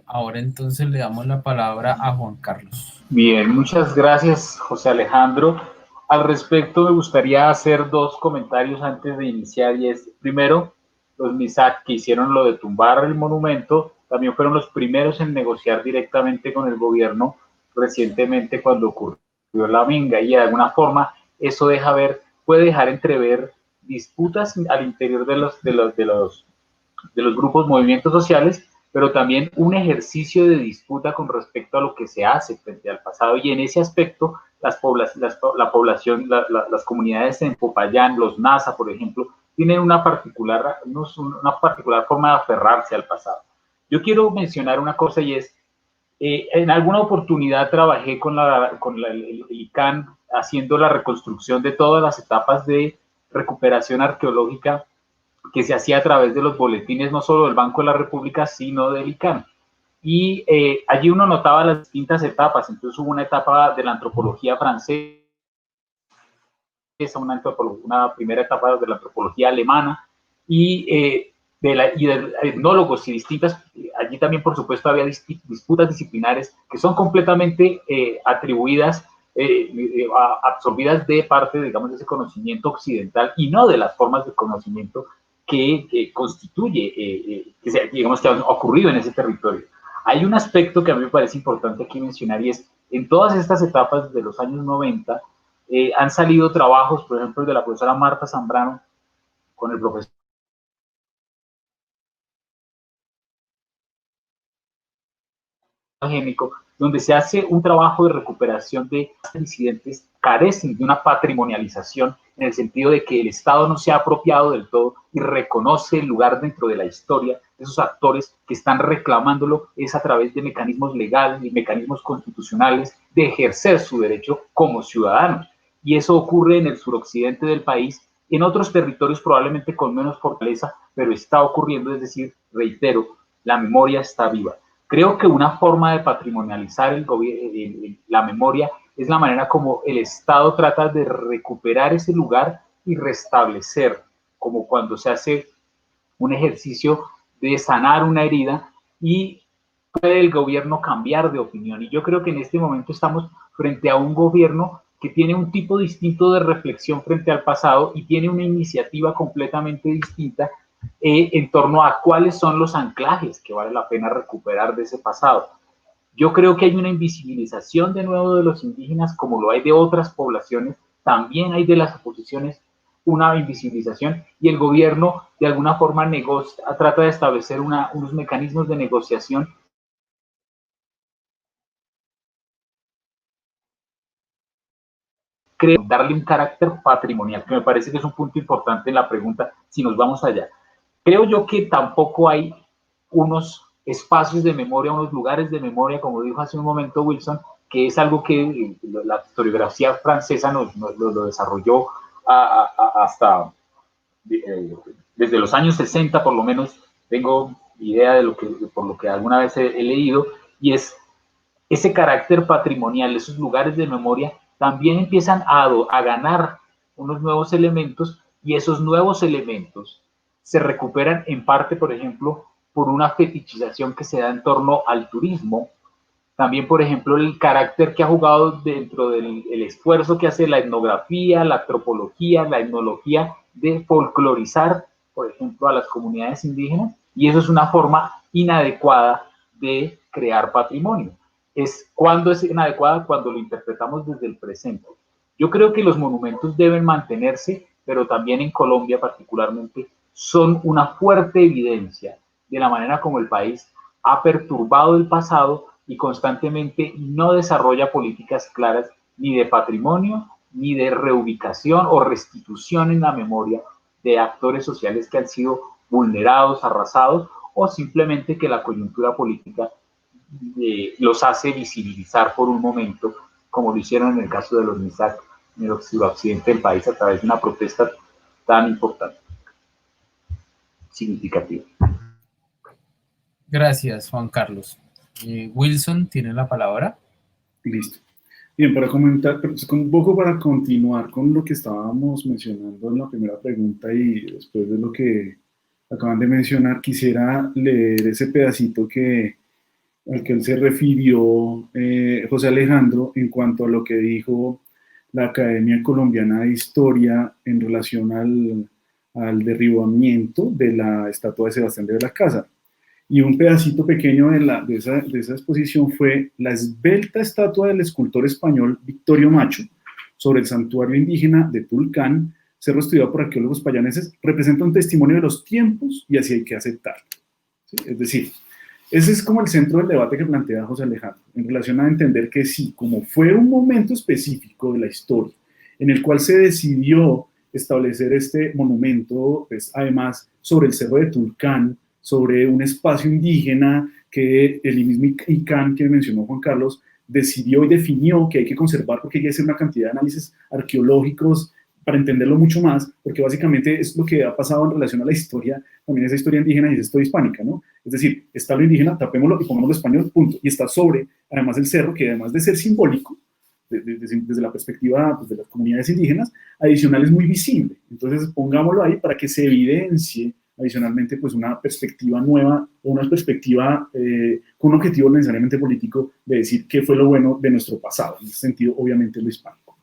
Ahora entonces le damos la palabra a Juan Carlos. Bien, muchas gracias, José Alejandro. Al respecto, me gustaría hacer dos comentarios antes de iniciar, y es, primero, los MISAC que hicieron lo de tumbar el monumento, también fueron los primeros en negociar directamente con el gobierno recientemente cuando ocurrió la minga, y de alguna forma eso puede dejar entrever disputas al interior de los grupos, movimientos sociales, pero también un ejercicio de disputa con respecto a lo que se hace frente al pasado, y en ese aspecto las comunidades en Popayán, los Nasa, por ejemplo, tienen una particular forma de aferrarse al pasado. Yo quiero mencionar una cosa, y es, en alguna oportunidad trabajé con el ICANN haciendo la reconstrucción de todas las etapas de recuperación arqueológica que se hacía a través de los boletines no solo del Banco de la República, sino del ICANN. Y allí uno notaba las distintas etapas. Entonces hubo una etapa de la antropología francesa, una primera etapa de la antropología alemana, y de etnólogos y distintas, allí también por supuesto había disputas disciplinares que son completamente atribuidas, absorbidas de parte, digamos, de ese conocimiento occidental y no de las formas de conocimiento que constituye, digamos, que han ocurrido en ese territorio. Hay un aspecto que a mí me parece importante aquí mencionar, y es, en todas estas etapas de los años 90, han salido trabajos, por ejemplo, de la profesora Marta Zambrano con el profesor Génico, donde se hace un trabajo de recuperación de disidentes carecen de una patrimonialización, en el sentido de que el Estado no se ha apropiado del todo y reconoce el lugar dentro de la historia de esos actores que están reclamándolo, es a través de mecanismos legales y mecanismos constitucionales de ejercer su derecho como ciudadanos. Y eso ocurre en el suroccidente del país, en otros territorios probablemente con menos fortaleza, pero está ocurriendo, es decir, reitero, la memoria está viva. Creo que una forma de patrimonializar la memoria es la manera como el Estado trata de recuperar ese lugar y restablecer, como cuando se hace un ejercicio de sanar una herida, y puede el gobierno cambiar de opinión. Y yo creo que en este momento estamos frente a un gobierno que tiene un tipo distinto de reflexión frente al pasado y tiene una iniciativa completamente distinta en torno a cuáles son los anclajes que vale la pena recuperar de ese pasado. Yo creo que hay una invisibilización de nuevo de los indígenas, como lo hay de otras poblaciones, también hay de las oposiciones una invisibilización, y el gobierno de alguna forma trata de establecer unos mecanismos de negociación creo, darle un carácter patrimonial, que me parece que es un punto importante en la pregunta, si nos vamos allá. Creo yo que tampoco hay unos espacios de memoria, unos lugares de memoria, como dijo hace un momento Wilson, que es algo que la historiografía francesa lo desarrolló hasta desde los años 60, por lo menos, tengo idea de por lo que alguna vez he leído, y es ese carácter patrimonial, esos lugares de memoria, también empiezan a ganar unos nuevos elementos, y esos nuevos elementos se recuperan en parte, por ejemplo, por una fetichización que se da en torno al turismo. También, por ejemplo, el carácter que ha jugado dentro del esfuerzo que hace la etnografía, la antropología, la etnología, de folclorizar, por ejemplo, a las comunidades indígenas, y eso es una forma inadecuada de crear patrimonio. ¿Cuándo es inadecuada? Cuando lo interpretamos desde el presente. Yo creo que los monumentos deben mantenerse, pero también en Colombia particularmente son una fuerte evidencia de la manera como el país ha perturbado el pasado y constantemente no desarrolla políticas claras ni de patrimonio, ni de reubicación o restitución en la memoria de actores sociales que han sido vulnerados, arrasados, o simplemente que la coyuntura política los hace visibilizar por un momento, como lo hicieron en el caso de los MISAC en el suroccidente del país a través de una protesta tan importante, significativa. Gracias, Juan Carlos. Wilson tiene la palabra. Listo. Bien, para comentar, un poco para continuar con lo que estábamos mencionando en la primera pregunta y después de lo que acaban de mencionar, quisiera leer ese pedacito al que él se refirió José Alejandro en cuanto a lo que dijo la Academia Colombiana de Historia en relación al derribamiento de la estatua de Sebastián de Belalcázar. Y un pedacito pequeño de esa exposición fue la esbelta estatua del escultor español Victorio Macho sobre el santuario indígena de Tulcán, cerro estudiado por arqueólogos payaneses, representa un testimonio de los tiempos y así hay que aceptarlo. ¿Sí? Es decir, ese es como el centro del debate que plantea José Alejandro, en relación a entender que sí, como fue un momento específico de la historia en el cual se decidió establecer este monumento, pues, además sobre el cerro de Tulcán, sobre un espacio indígena que el mismo ICANN, que mencionó Juan Carlos, decidió y definió que hay que conservar porque hay que hacer una cantidad de análisis arqueológicos para entenderlo mucho más, porque básicamente es lo que ha pasado en relación a la historia, también esa historia indígena y esa historia hispánica, ¿no? Es decir, está lo indígena, tapémoslo y pongámoslo español, punto. Y está sobre, además, el cerro, que además de ser simbólico, desde la perspectiva pues, de las comunidades indígenas, adicional es muy visible. Entonces, pongámoslo ahí para que se evidencie adicionalmente pues una perspectiva nueva o una perspectiva con un objetivo necesariamente político de decir qué fue lo bueno de nuestro pasado. En ese sentido, obviamente, lo hispánico.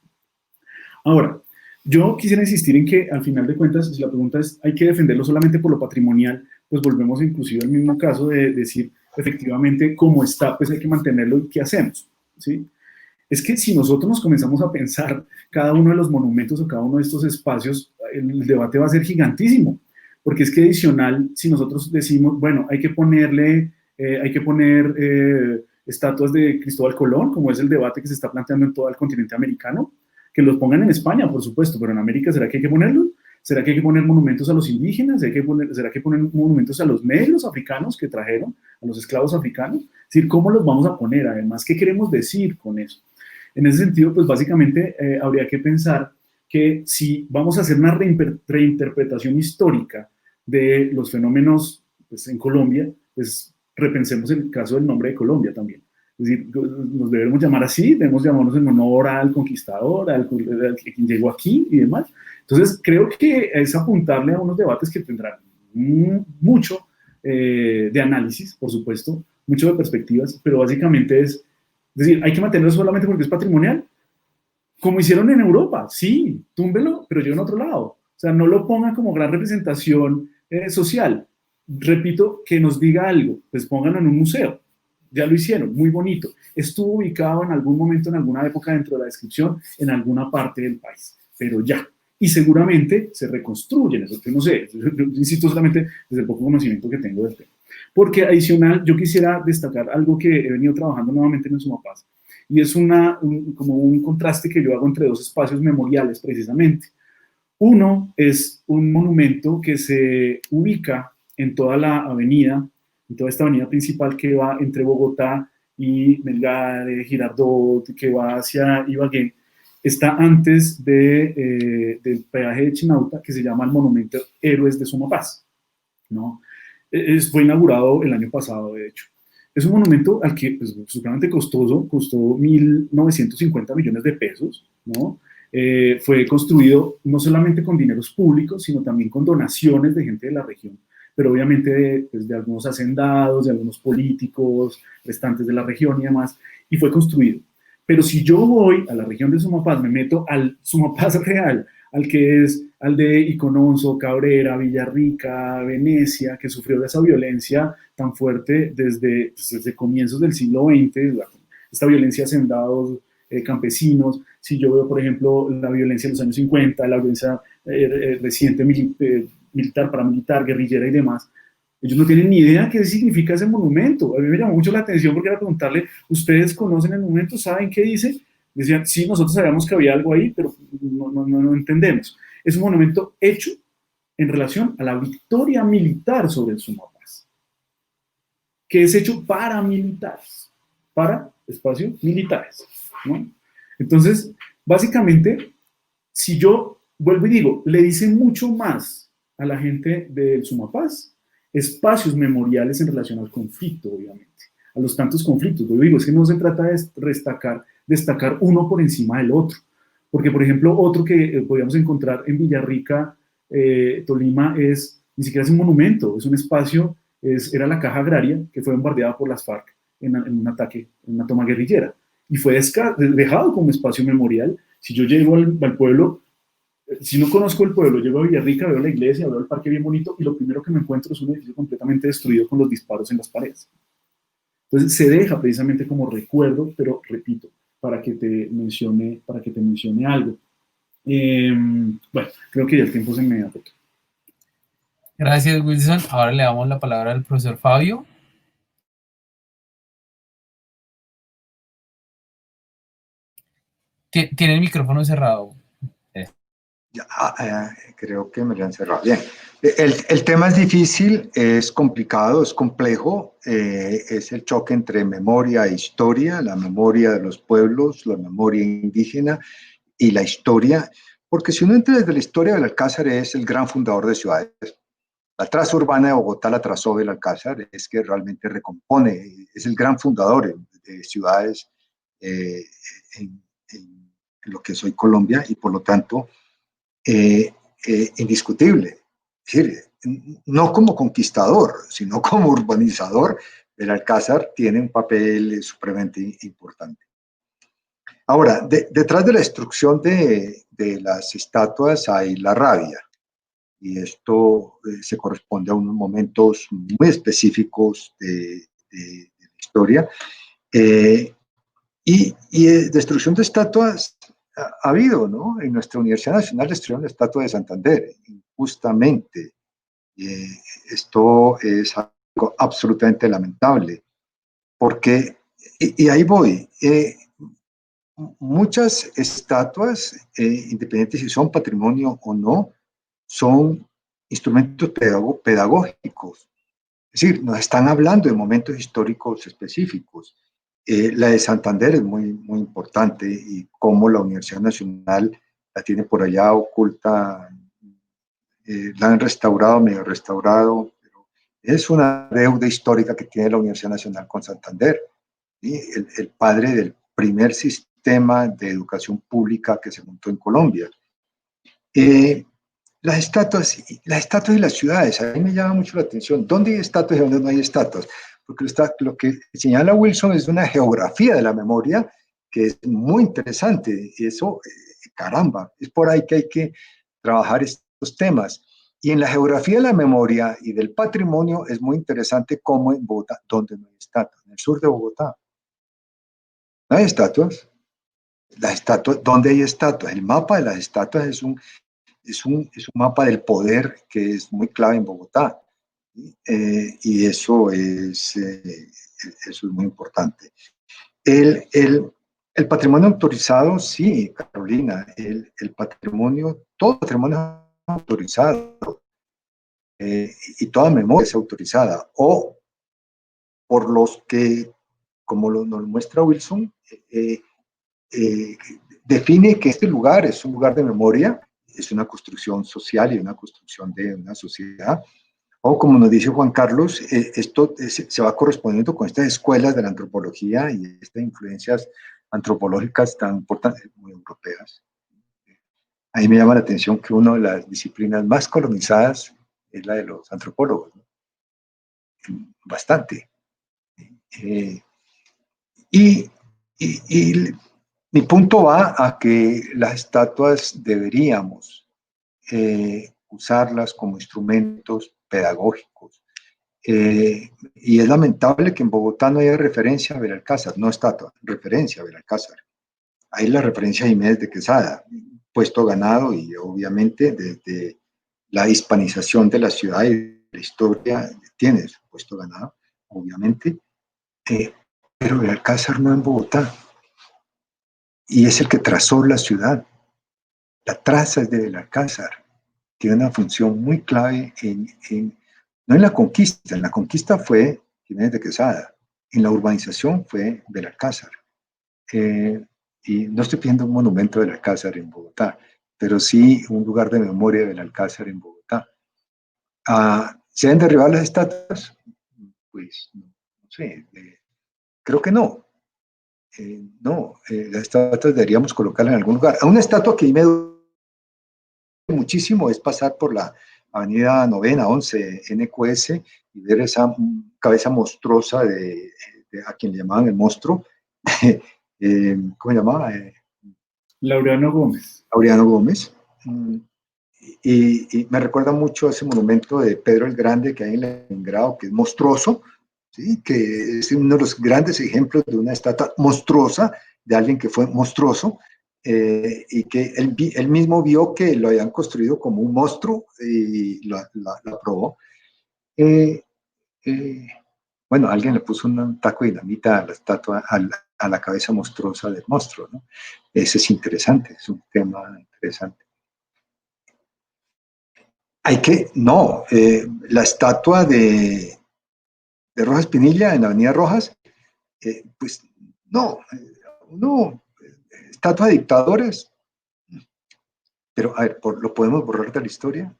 Ahora, yo quisiera insistir en que, al final de cuentas, si la pregunta es, ¿hay que defenderlo solamente por lo patrimonial? Pues volvemos inclusive al mismo caso de decir, efectivamente, cómo está, pues hay que mantenerlo y qué hacemos, ¿sí? Es que si nosotros nos comenzamos a pensar cada uno de los monumentos o cada uno de estos espacios, el debate va a ser gigantísimo, porque es que adicional, si nosotros decimos, bueno, hay que poner estatuas de Cristóbal Colón, como es el debate que se está planteando en todo el continente americano, que los pongan en España, por supuesto, pero en América, ¿será que hay que ponerlos? ¿Será que hay que poner monumentos a los indígenas? ¿Será que poner monumentos a los negros africanos que trajeron, a los esclavos africanos? Es decir, ¿cómo los vamos a poner? Además, ¿qué queremos decir con eso? En ese sentido, pues básicamente habría que pensar que si vamos a hacer una reinterpretación histórica de los fenómenos pues, en Colombia, pues repensemos el caso del nombre de Colombia también. Es decir, nos debemos llamar así, debemos llamarnos en honor al conquistador, al que llegó aquí y demás. Entonces, creo que es apuntarle a unos debates que tendrán mucho de análisis, por supuesto, mucho de perspectivas, pero básicamente es decir, hay que mantenerlo solamente porque es patrimonial, como hicieron en Europa, sí, túmbelo, pero yo en otro lado. O sea, no lo pongan como gran representación social. Repito, que nos diga algo, pues pónganlo en un museo. Ya lo hicieron, muy bonito. Estuvo ubicado en algún momento, en alguna época dentro de la descripción, en alguna parte del país, pero ya. Y seguramente se reconstruyen, eso que no sé, yo insisto solamente desde el poco conocimiento que tengo del tema. Porque adicional, yo quisiera destacar algo que he venido trabajando nuevamente en el Sumapaz, y es como un contraste que yo hago entre dos espacios memoriales precisamente. Uno es un monumento que se ubica en toda la avenida, en toda esta avenida principal que va entre Bogotá y Melgar, Girardot, que va hacia Ibagué. Está antes del peaje de Chinauta, que se llama el Monumento Héroes de Sumapaz, ¿no? Fue inaugurado el año pasado, de hecho. Es un monumento al que, pues, supremamente costoso, costó 1.950 millones de pesos, ¿no? Fue construido no solamente con dineros públicos, sino también con donaciones de gente de la región, pero obviamente pues, de algunos hacendados, de algunos políticos, restantes de la región y demás, y fue construido. Pero si yo voy a la región de Sumapaz, me meto al Sumapaz real, al de Icononso, Cabrera, Villarrica, Venecia, que sufrió de esa violencia tan fuerte desde comienzos del siglo XX, esta violencia de hacendados, campesinos. Si yo veo, por ejemplo, la violencia de los años 50, la violencia reciente militar, paramilitar, guerrillera y demás, ellos no tienen ni idea qué significa ese monumento. A mí me llamó mucho la atención porque era preguntarle, ¿ustedes conocen el monumento? ¿Saben qué dice? Decían, sí, nosotros sabíamos que había algo ahí, pero no entendemos. Es un monumento hecho en relación a la victoria militar sobre el Sumapaz, que es hecho para militares, para espacios militares, ¿no? Entonces, básicamente, si yo vuelvo y digo, le dicen mucho más a la gente del Sumapaz, espacios memoriales en relación al conflicto, obviamente, a los tantos conflictos. Yo digo, es que no se trata de destacar uno por encima del otro, porque, por ejemplo, otro que podríamos encontrar en Villarrica, Tolima, ni siquiera es un monumento, es un espacio, era la caja agraria que fue bombardeada por las FARC en un ataque, en una toma guerrillera, y fue dejado como espacio memorial. Si yo llego al pueblo, si no conozco el pueblo, llego a Villarrica, veo la iglesia, veo el parque bien bonito, y lo primero que me encuentro es un edificio completamente destruido con los disparos en las paredes. Entonces se deja precisamente como recuerdo, pero repito, para que te mencione algo. Bueno, creo que ya el tiempo se me agotó. Gracias, Wilson. Ahora le damos la palabra al profesor Fabio. Tiene el micrófono cerrado. Creo que me lo han cerrado. Bien. El tema es difícil, es complicado, es complejo. Es el choque entre memoria e historia, la memoria de los pueblos, la memoria indígena y la historia. Porque si uno entra desde la historia, Belalcázar es el gran fundador de ciudades. La traza urbana de Bogotá la trazó Belalcázar, es que realmente recompone, es el gran fundador de ciudades eh, en, en, lo que es hoy Colombia, y por lo tanto indiscutible. Es decir, no como conquistador, sino como urbanizador, Belalcázar tiene un papel supremamente importante. Ahora, detrás de la destrucción de las estatuas hay la rabia, y esto se corresponde a unos momentos muy específicos de la historia. Destrucción de estatuas ha habido, ¿no? En nuestra Universidad Nacional destruyeron la estatua de Santander, injustamente. Esto es algo absolutamente lamentable, porque, y ahí voy, muchas estatuas, independientes si son patrimonio o no, son instrumentos pedagógicos. Es decir, nos están hablando de momentos históricos específicos. La de Santander es muy, muy importante, y cómo la Universidad Nacional la tiene por allá oculta, la han restaurado, medio restaurado, pero es una deuda histórica que tiene la Universidad Nacional con Santander, ¿sí? El padre del primer sistema de educación pública que se montó en Colombia. Las estatuas y las ciudades, a mí me llama mucho la atención. ¿Dónde hay estatuas y dónde no hay estatuas? Porque lo que señala Wilson es una geografía de la memoria que es muy interesante. Y eso, caramba, es por ahí que hay que trabajar estos temas. Y en la geografía de la memoria y del patrimonio es muy interesante cómo en Bogotá, donde no hay estatuas, en el sur de Bogotá, no hay estatuas. Las estatuas, ¿dónde hay estatuas? El mapa de las estatuas es un mapa del poder que es muy clave en Bogotá. Y eso es muy importante. El patrimonio autorizado, sí, Carolina, todo patrimonio autorizado, y toda memoria es autorizada, o por los que, como nos muestra Wilson, eh, define que este lugar es un lugar de memoria, es una construcción social y una construcción de una sociedad. O como nos dice Juan Carlos, esto se va correspondiendo con estas escuelas de la antropología y estas influencias antropológicas tan importantes, muy europeas. Ahí me llama la atención que una de las disciplinas más colonizadas es la de los antropólogos, ¿no? Bastante. Eh, y, y, y mi punto va a que las estatuas deberíamos usarlas como instrumentos pedagógicos. Y es lamentable que en Bogotá no haya referencia a Belalcázar, no estatua, referencia a Belalcázar. Hay la referencia a Jiménez de Quesada, puesto ganado, y obviamente desde la hispanización de la ciudad y de la historia tiene su puesto ganado, obviamente, pero Belalcázar no en Bogotá, y es el que trazó la ciudad. La traza es de Belalcázar, tiene una función muy clave no en la conquista fue Jiménez de Quesada, en la urbanización fue Belalcázar. Y no estoy pidiendo un monumento de Belalcázar en Bogotá, pero sí un lugar de memoria de Belalcázar en Bogotá. ¿Se deben derribar las estatuas? Pues no sé, creo que no. No, las estatuas deberíamos colocarlas en algún lugar. A una estatua que me duele muchísimo es pasar por la avenida 9ª, 11, NQS, y ver esa cabeza monstruosa de a quien le llamaban el monstruo. ¿Cómo se llamaba? Laureano Gómez. Laureano Gómez. Y me recuerda mucho a ese monumento de Pedro el Grande que hay en Leningrado, que es monstruoso, ¿sí? Que es uno de los grandes ejemplos de una estatua monstruosa, de alguien que fue monstruoso, y que él mismo vio que lo habían construido como un monstruo y lo aprobó. Bueno, alguien le puso un taco de dinamita a la estatua, a la cabeza monstruosa del monstruo, ¿no? Ese es interesante, es un tema interesante. No, la estatua de Rojas Pinilla en la Avenida Rojas, pues no, estatua de dictadores, Pero, a ver, ¿lo podemos borrar de la historia?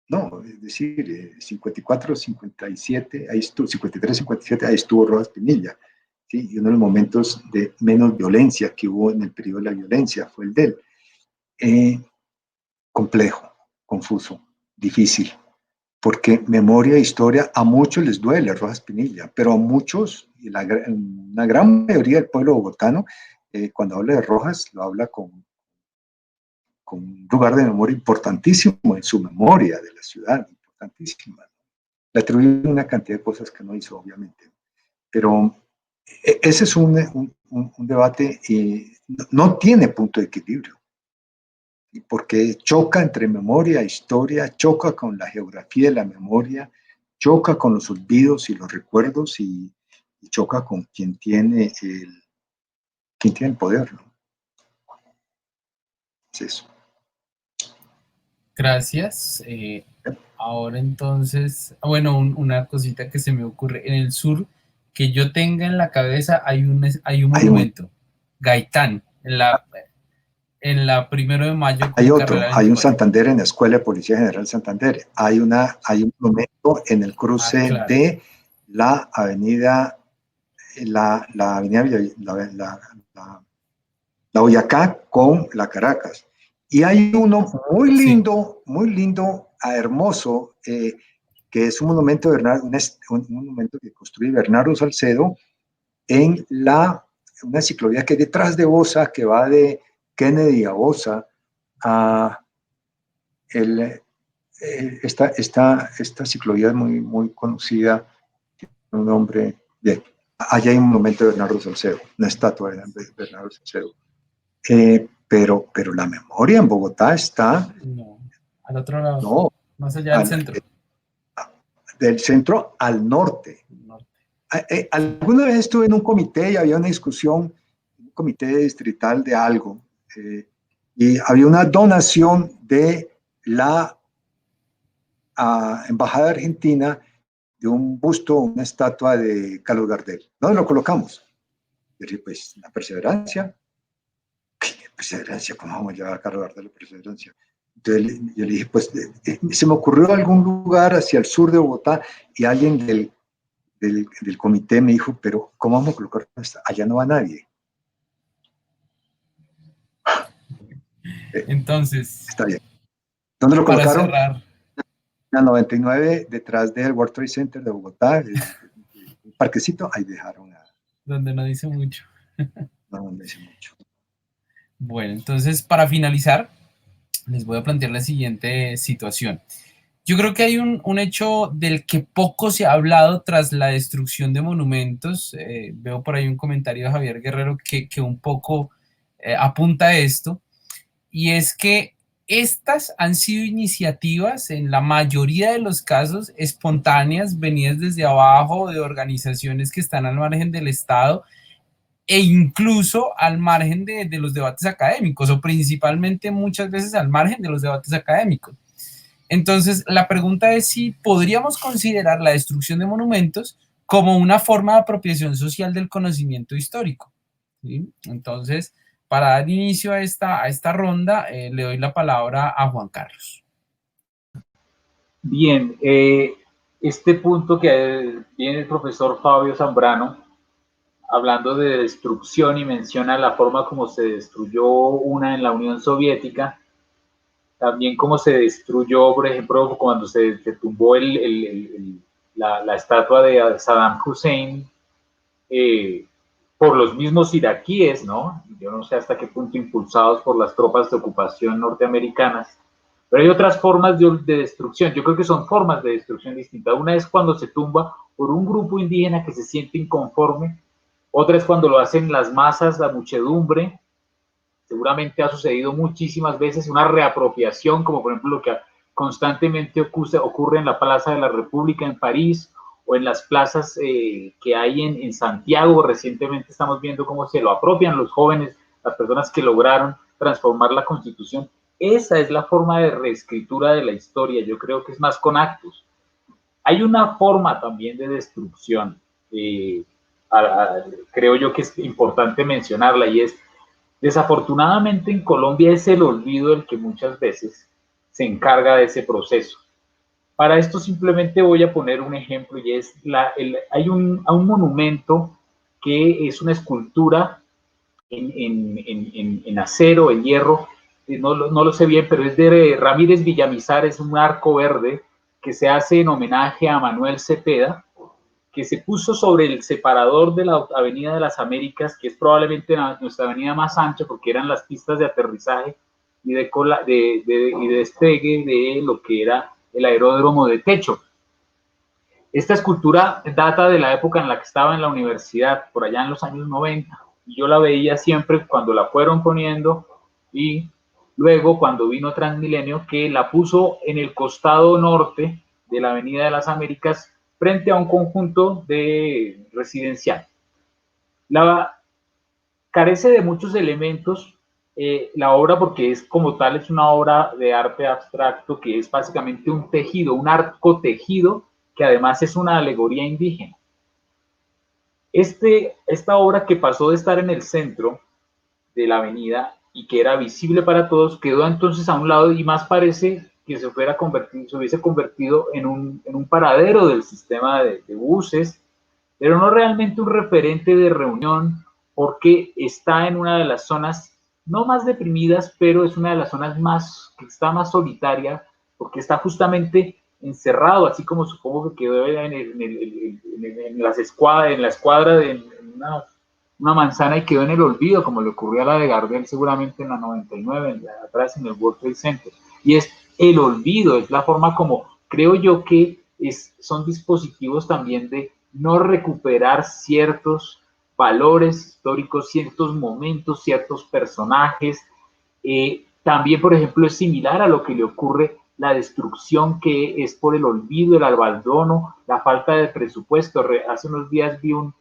No, es decir, 54, 57, ahí estuvo, 53, 57, ahí estuvo Rojas Pinilla, ¿sí? Y uno de los momentos de menos violencia que hubo en el periodo de la violencia fue el de él. Complejo, confuso, difícil, porque memoria e historia a muchos les duele Rojas Pinilla, pero a muchos, una gran mayoría del pueblo bogotano, cuando habla de Rojas, lo habla con un lugar de memoria importantísimo en su memoria de la ciudad, importantísima. Le atribuyen una cantidad de cosas que no hizo, obviamente. Pero ese es un debate y no tiene punto de equilibrio, porque choca entre memoria e historia, choca con la geografía de la memoria, choca con los olvidos y los recuerdos y choca con quien tiene el poder, ¿no? Es eso. Gracias. Ahora entonces, bueno, una cosita que se me ocurre. En el sur, que yo tenga en la cabeza, hay un monumento, Gaitán, en la 1 de Mayo Hay con otro, carrera hay un 24. Santander en la Escuela de Policía General Santander. Hay un monumento en el cruce Claro. de la avenida, la avenida la Boyacá con la Caracas. Y hay uno Sí. muy lindo, hermoso, que es un monumento, un monumento que construye Bernardo Salcedo en una ciclovía que es detrás de Bosa, que va de Kennedy a Bosa, a esta ciclovía es muy conocida, un nombre, bien, allá hay un monumento de Bernardo Salcedo, una estatua de Bernardo Salcedo. Pero la memoria en Bogotá está... No, al otro lado, No, más allá del centro. Del centro al norte. Alguna vez estuve en un comité y había una discusión, un comité distrital de algo, y había una donación de la Embajada Argentina de un busto, una estatua de Carlos Gardel. ¿Dónde lo colocamos? Yo dije, pues, la Perseverancia. ¿Qué Perseverancia? ¿Cómo vamos a llevar a Carlos Gardel a la Perseverancia? Entonces yo le dije, pues, se me ocurrió algún lugar hacia el sur de Bogotá y alguien del comité me dijo, pero ¿cómo vamos a colocar esta? Allá no va nadie. Entonces, Está bien. ¿Dónde lo para colocaron? cerrar. En la 99, detrás del World Trade Center de Bogotá, un parquecito, ahí dejaron Donde no dice mucho. no dice mucho. Bueno, entonces para finalizar, les voy a plantear la siguiente situación. Yo creo que hay un hecho del que poco se ha hablado tras la destrucción de monumentos. Veo por ahí un comentario de Javier Guerrero que un poco apunta a esto, y es que estas han sido iniciativas, en la mayoría de los casos, espontáneas, venidas desde abajo, de organizaciones que están al margen del Estado e incluso al margen de los debates académicos, o principalmente muchas veces al margen de los debates académicos. Entonces, la pregunta es si podríamos considerar la destrucción de monumentos como una forma de apropiación social del conocimiento histórico, ¿sí? Entonces, para dar inicio a esta ronda, le doy la palabra a Juan Carlos. Bien, este punto que viene el profesor Fabio Zambrano, hablando de destrucción y menciona la forma como se destruyó una en la Unión Soviética, también cómo se destruyó, por ejemplo, cuando se tumbó la estatua de Saddam Hussein por los mismos iraquíes, ¿no? Yo no sé hasta qué punto impulsados por las tropas de ocupación norteamericanas, pero hay otras formas de destrucción. Yo creo que son formas de destrucción distintas. Una es cuando se tumba por un grupo indígena que se siente inconforme, otra es cuando lo hacen las masas, la muchedumbre. Seguramente ha sucedido muchísimas veces una reapropiación, como por ejemplo lo que constantemente ocurre en la Plaza de la República en París o en las plazas que hay en Santiago. Recientemente estamos viendo cómo se lo apropian los jóvenes, las personas que lograron transformar la Constitución. Esa es la forma de reescritura de la historia. Yo creo que es más con actos. Hay una forma también de destrucción, creo yo que es importante mencionarla, y es Desafortunadamente en Colombia es el olvido el que muchas veces se encarga de ese proceso. Para esto simplemente voy a poner un ejemplo y es, hay un monumento que es una escultura en acero, en hierro, no lo sé bien, pero es de Ramírez Villamizar, es un arco verde que se hace en homenaje a Manuel Cepeda, que se puso sobre el separador de la Avenida de las Américas, que es probablemente nuestra avenida más ancha, porque eran las pistas de aterrizaje y de despegue de lo que era el aeródromo de techo. Esta escultura data de la época en la que estaba en la universidad, por allá en los años 90, y yo la veía siempre cuando la fueron poniendo, y luego cuando vino Transmilenio, que la puso en el costado norte de la Avenida de las Américas, frente a un conjunto de residencial. Carece de muchos elementos la obra, porque es como tal, es una obra de arte abstracto que es básicamente un tejido, un arco tejido, que además es una alegoría indígena. Esta obra, que pasó de estar en el centro de la avenida y que era visible para todos, quedó entonces a un lado, y más parece que se hubiese convertido en un paradero del sistema de buses, pero no realmente un referente de reunión, porque está en una de las zonas no más deprimidas, pero es una de las zonas que está más solitaria, porque está justamente encerrado, así como supongo que quedó en la escuadra de una manzana, y quedó en el olvido, como le ocurrió a la de Gardel seguramente en la 99, atrás en el World Trade Center. Y es el olvido, es la forma como creo yo que son dispositivos también de no recuperar ciertos valores históricos, ciertos momentos, ciertos personajes. También, por ejemplo, es similar a lo que le ocurre la destrucción, que es por el olvido, el abandono, la falta de presupuesto. Hace unos días vi un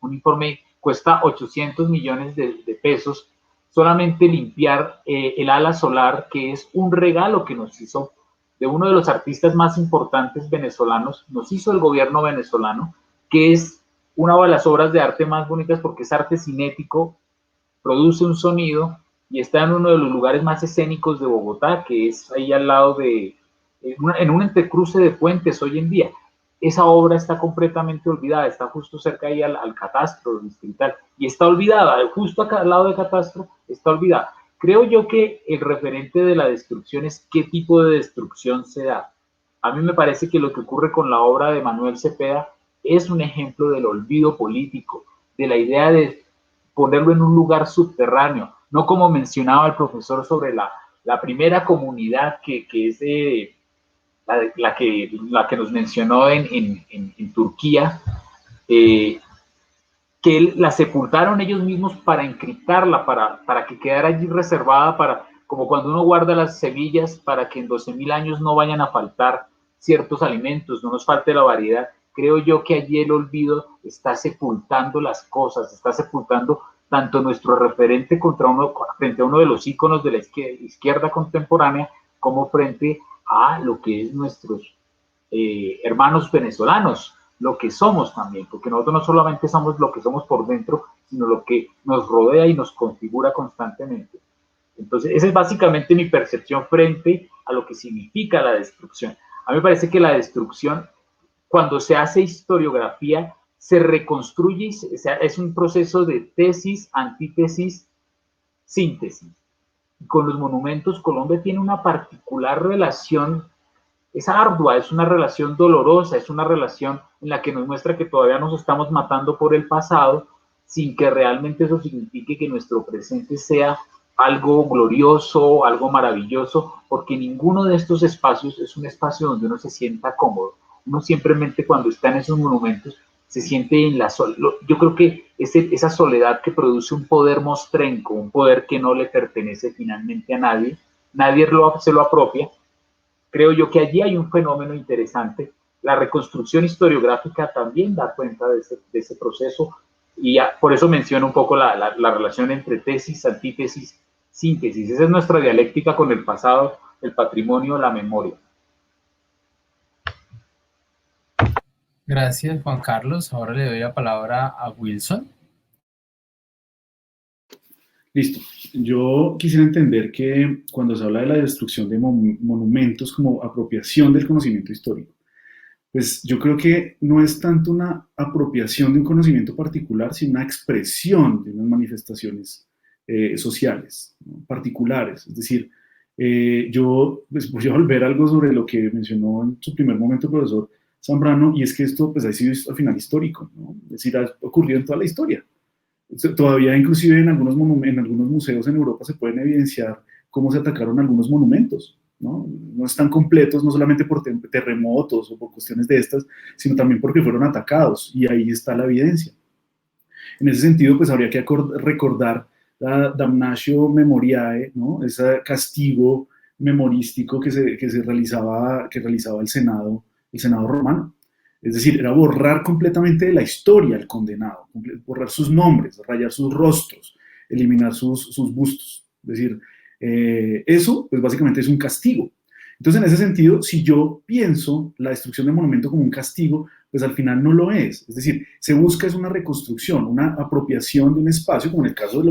informe, cuesta 800 millones de pesos solamente limpiar el ala solar, que es un regalo que nos hizo de uno de los artistas más importantes venezolanos, nos hizo el gobierno venezolano, que es una de las obras de arte más bonitas porque es arte cinético, produce un sonido y está en uno de los lugares más escénicos de Bogotá, que es ahí al lado en un entrecruce de puentes hoy en día. Esa obra está completamente olvidada, está justo cerca ahí al catastro distrital, y está olvidada, justo acá al lado del catastro está olvidada. Creo yo que el referente de la destrucción es qué tipo de destrucción se da. A mí me parece que lo que ocurre con la obra de Manuel Cepeda es un ejemplo del olvido político, de la idea de ponerlo en un lugar subterráneo, no como mencionaba el profesor sobre la primera comunidad que es la que nos mencionó en Turquía, que la sepultaron ellos mismos para encriptarla, para que quedara allí reservada, como cuando uno guarda las semillas para que en 12.000 años no vayan a faltar ciertos alimentos, no nos falte la variedad. Creo yo que allí el olvido está sepultando las cosas, está sepultando tanto nuestro referente frente a uno de los íconos de la izquierda contemporánea, como frente a lo que es nuestros hermanos venezolanos, lo que somos también, porque nosotros no solamente somos lo que somos por dentro, sino lo que nos rodea y nos configura constantemente. Entonces, esa es básicamente mi percepción frente a lo que significa la destrucción. A mí me parece que la destrucción, cuando se hace historiografía, se reconstruye, es un proceso de tesis, antítesis, síntesis. Y con los monumentos, Colombia tiene una particular relación, es ardua, es una relación dolorosa, es una relación en la que nos muestra que todavía nos estamos matando por el pasado, sin que realmente eso signifique que nuestro presente sea algo glorioso, algo maravilloso, porque ninguno de estos espacios es un espacio donde uno se sienta cómodo. Uno simplemente, cuando está en esos monumentos, se siente en la soledad. Yo creo que esa soledad que produce un poder mostrenco, un poder que no le pertenece finalmente a nadie, nadie se lo apropia. Creo yo que allí hay un fenómeno interesante. La reconstrucción historiográfica también da cuenta de ese proceso, y por eso menciono un poco la relación entre tesis, antítesis, síntesis. Esa es nuestra dialéctica con el pasado, el patrimonio, la memoria. Gracias, Juan Carlos. Ahora le doy la palabra a Wilson. Listo. Yo quisiera entender que cuando se habla de la destrucción de monumentos como apropiación del conocimiento histórico, pues yo creo que no es tanto una apropiación de un conocimiento particular, sino una expresión de unas manifestaciones sociales, ¿no? Particulares. Es decir, yo pues, voy a volver a algo sobre lo que mencionó en su primer momento el profesor Zambrano, y es que esto pues, ha sido al final histórico, ¿no? Es decir, ha ocurrido en toda la historia. Todavía inclusive en algunos museos en Europa se pueden evidenciar cómo se atacaron algunos monumentos, ¿no? No están completos no solamente por terremotos o por cuestiones de estas, sino también porque fueron atacados, y ahí está la evidencia. En ese sentido, pues habría que recordar la damnatio memoriae, ¿no? Ese castigo memorístico que realizaba el Senado romano. Es decir, era borrar completamente de la historia al condenado, borrar sus nombres, rayar sus rostros, eliminar sus bustos. Es decir, eso pues básicamente es un castigo. Entonces, en ese sentido, si yo pienso la destrucción del monumento como un castigo, pues al final no lo es. Es decir, se busca es una reconstrucción, una apropiación de un espacio, como en el caso de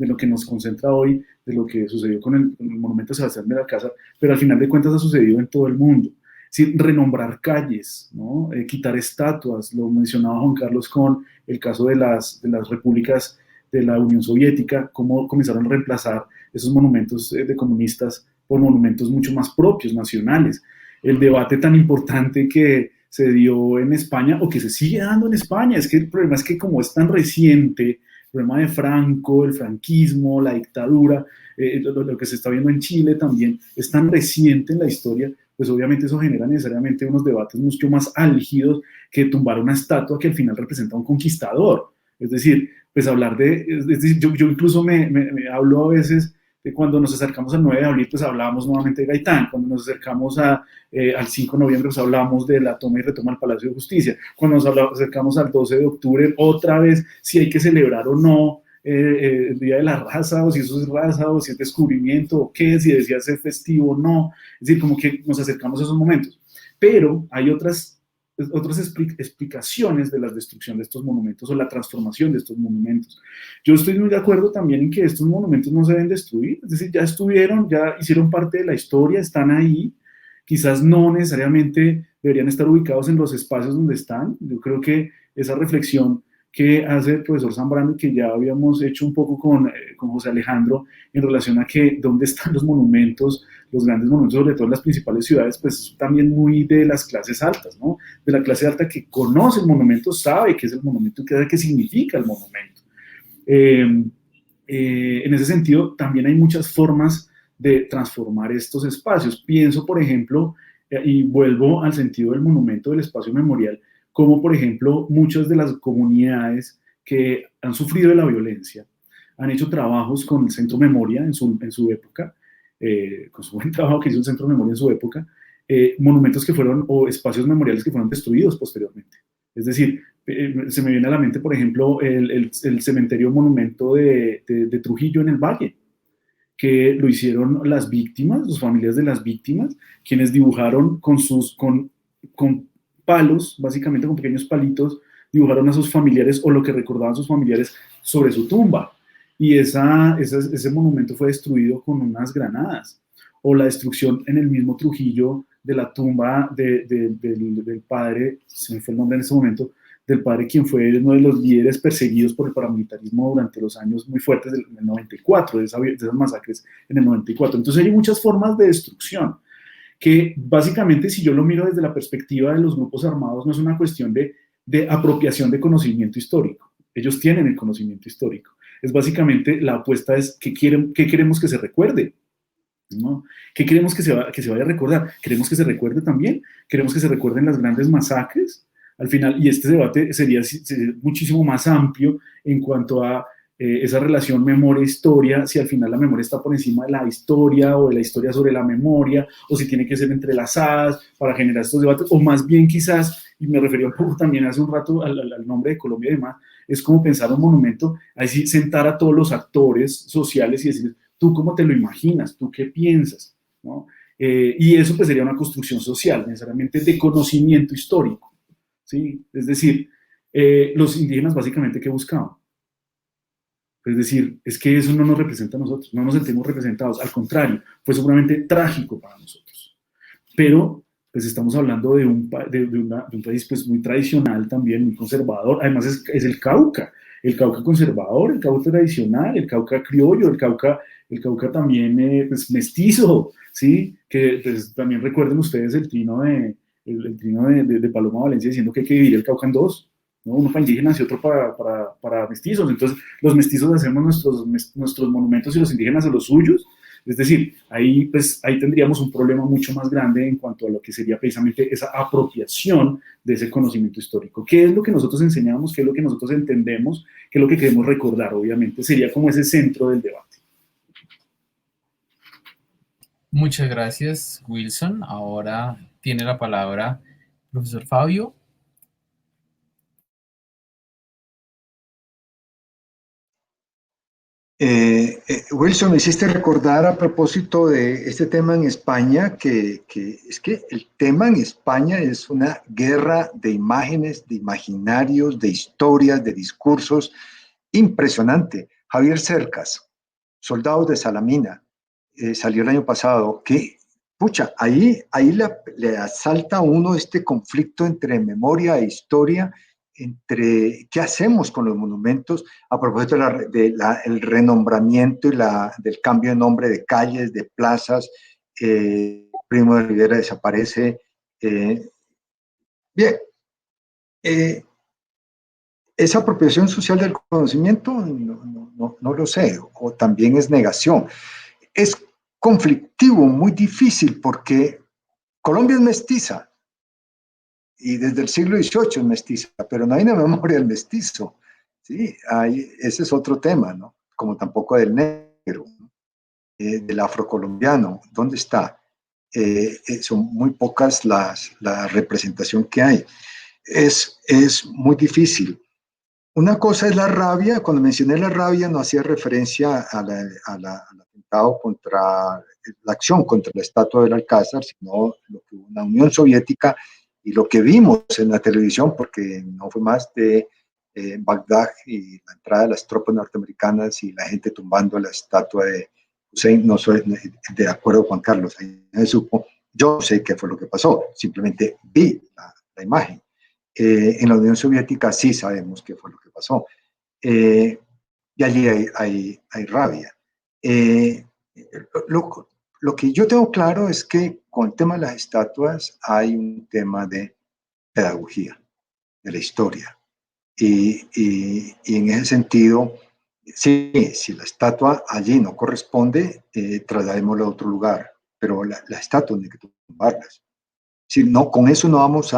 lo que nos concentra hoy, de lo que sucedió con el monumento Sebastián de la Casa, pero al final de cuentas ha sucedido en todo el mundo. Sí, renombrar calles, ¿no? Quitar estatuas, lo mencionaba Juan Carlos con el caso de las repúblicas de la Unión Soviética, cómo comenzaron a reemplazar esos monumentos de comunistas por monumentos mucho más propios, nacionales. El debate tan importante que se dio en España, o que se sigue dando en España, es que el problema es que como es tan reciente, el problema de Franco, el franquismo, la dictadura, lo que se está viendo en Chile también, es tan reciente en la historia, pues obviamente eso genera necesariamente unos debates mucho más álgidos que tumbar una estatua que al final representa a un conquistador. Es decir, pues hablar es decir, yo incluso me hablo a veces de cuando nos acercamos al 9 de abril, pues hablábamos nuevamente de Gaitán, cuando nos acercamos al 5 de noviembre, pues hablábamos de la toma y retoma del Palacio de Justicia, cuando nos acercamos al 12 de octubre, otra vez, si hay que celebrar o no, el Día de la Raza, o si eso es raza, o si es descubrimiento, o qué, si decía ser festivo o no. Es decir, como que nos acercamos a esos momentos. Pero hay otras explicaciones de la destrucción de estos monumentos o la transformación de estos monumentos. Yo estoy muy de acuerdo también en que estos monumentos no se deben destruir, es decir, ya estuvieron, ya hicieron parte de la historia, están ahí, quizás no necesariamente deberían estar ubicados en los espacios donde están. Yo creo que esa reflexión que hace el profesor Zambrano, que ya habíamos hecho un poco con José Alejandro, en relación a que dónde están los monumentos, los grandes monumentos, sobre todo en las principales ciudades, pues también muy de las clases altas, ¿no? De la clase alta que conoce el monumento, sabe qué es el monumento, qué significa el monumento. En ese sentido, también hay muchas formas de transformar estos espacios. Pienso, por ejemplo, y vuelvo al sentido del monumento, del espacio memorial, como por ejemplo muchas de las comunidades que han sufrido de la violencia han hecho trabajos con el Centro Memoria en su época, con su buen trabajo que hizo el Centro Memoria en su época, monumentos que fueron, o espacios memoriales que fueron destruidos posteriormente. Es decir, se me viene a la mente, por ejemplo, el cementerio monumento de Trujillo en el Valle, que lo hicieron las víctimas, las familias de las víctimas, quienes dibujaron con palos, básicamente con pequeños palitos, dibujaron a sus familiares o lo que recordaban sus familiares sobre su tumba. Y ese monumento fue destruido con unas granadas. O la destrucción en el mismo Trujillo de la tumba del padre, se me fue el nombre en ese momento, del padre quien fue uno de los líderes perseguidos por el paramilitarismo durante los años muy fuertes del 94, de esas masacres en el 94. Entonces hay muchas formas de destrucción, que básicamente, si yo lo miro desde la perspectiva de los grupos armados, no es una cuestión de apropiación de conocimiento histórico. Ellos tienen el conocimiento histórico. Es básicamente, la apuesta es qué queremos que se recuerde, ¿no? ¿Qué queremos que se vaya a recordar? ¿Queremos que se recuerde también? ¿Queremos que se recuerden las grandes masacres? Al final, y este debate sería muchísimo más amplio en cuanto a esa relación memoria-historia, si al final la memoria está por encima de la historia, o de la historia sobre la memoria, o si tiene que ser entrelazadas para generar estos debates, o más bien quizás, y me refería un poco también hace un rato al nombre de Colombia y demás, es como pensar un monumento, ahí sí sentar a todos los actores sociales y decir, ¿tú cómo te lo imaginas? ¿Tú qué piensas? ¿No? Y eso pues sería una construcción social, necesariamente de conocimiento histórico, ¿sí? Es decir, los indígenas básicamente ¿qué buscaban? Es decir, es que eso no nos representa a nosotros, no nos sentimos representados, al contrario, fue seguramente trágico para nosotros. Pero pues estamos hablando de un país pues muy tradicional también, muy conservador, además es el Cauca conservador, el Cauca tradicional, el Cauca criollo, el Cauca también pues, mestizo, ¿sí? Que pues, también recuerden ustedes el trino de Paloma Valencia diciendo que hay que dividir el Cauca en dos, ¿no? Uno para indígenas y otro para mestizos. Entonces, los mestizos hacemos nuestros monumentos y los indígenas a los suyos. Es decir, pues, ahí tendríamos un problema mucho más grande en cuanto a lo que sería precisamente esa apropiación de ese conocimiento histórico. ¿Qué es lo que nosotros enseñamos? ¿Qué es lo que nosotros entendemos? ¿Qué es lo que queremos recordar? Obviamente, sería como ese centro del debate. Muchas gracias, Wilson. Ahora tiene la palabra el profesor Fabio. Wilson, me hiciste recordar a propósito de este tema en España, que es que el tema en España es una guerra de imágenes, de imaginarios, de historias, de discursos, impresionante. Javier Cercas, Soldados de Salamina, salió el año pasado, que, pucha, ahí le asalta a uno este conflicto entre memoria e historia, entre qué hacemos con los monumentos a propósito el renombramiento y del cambio de nombre de calles, de plazas. Primo de Rivera desaparece. Bien, esa apropiación social del conocimiento, no lo sé, o también es negación. Es conflictivo, muy difícil, porque Colombia es mestiza, y desde el siglo XVIII es mestiza, pero no hay una memoria del mestizo, ¿sí? Ese es otro tema, ¿no? Como tampoco del negro, ¿no? Del afrocolombiano, ¿dónde está? Son muy pocas la representación que hay. Es muy difícil. Una cosa es la rabia. Cuando mencioné la rabia no hacía referencia al atentado contra la acción contra la estatua del Alcázar, sino lo que hubo en la Unión Soviética y lo que vimos en la televisión, porque no fue más de Bagdad y la entrada de las tropas norteamericanas y la gente tumbando la estatua de Hussein. No soy de acuerdo, Juan Carlos, ahí me supo. Yo sé qué fue lo que pasó, simplemente vi la imagen. En la Unión Soviética sí sabemos qué fue lo que pasó. Y allí hay rabia. Lo que yo tengo claro es que con el tema de las estatuas hay un tema de pedagogía, de la historia. Y en ese sentido, sí, si la estatua allí no corresponde, trasladémosla a otro lugar, pero la estatua no hay que tumbarlas. Si no, con eso no vamos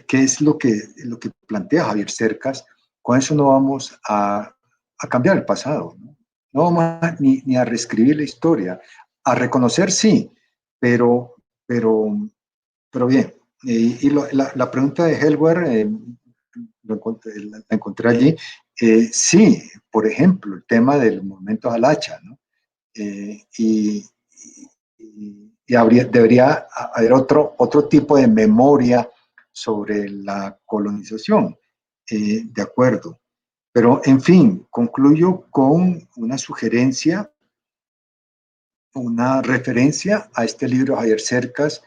¿qué es lo que plantea Javier Cercas? Con eso no vamos a cambiar el pasado, ¿no? No vamos ni a reescribir la historia, a reconocer sí, pero, pero, pero bien. La pregunta de Helwer, la encontré allí. Sí, por ejemplo, el tema del movimiento al hacha, ¿no? Y debería haber otro tipo de memoria sobre la colonización, de acuerdo. Pero, en fin, concluyo con una sugerencia, una referencia a este libro de Javier Cercas,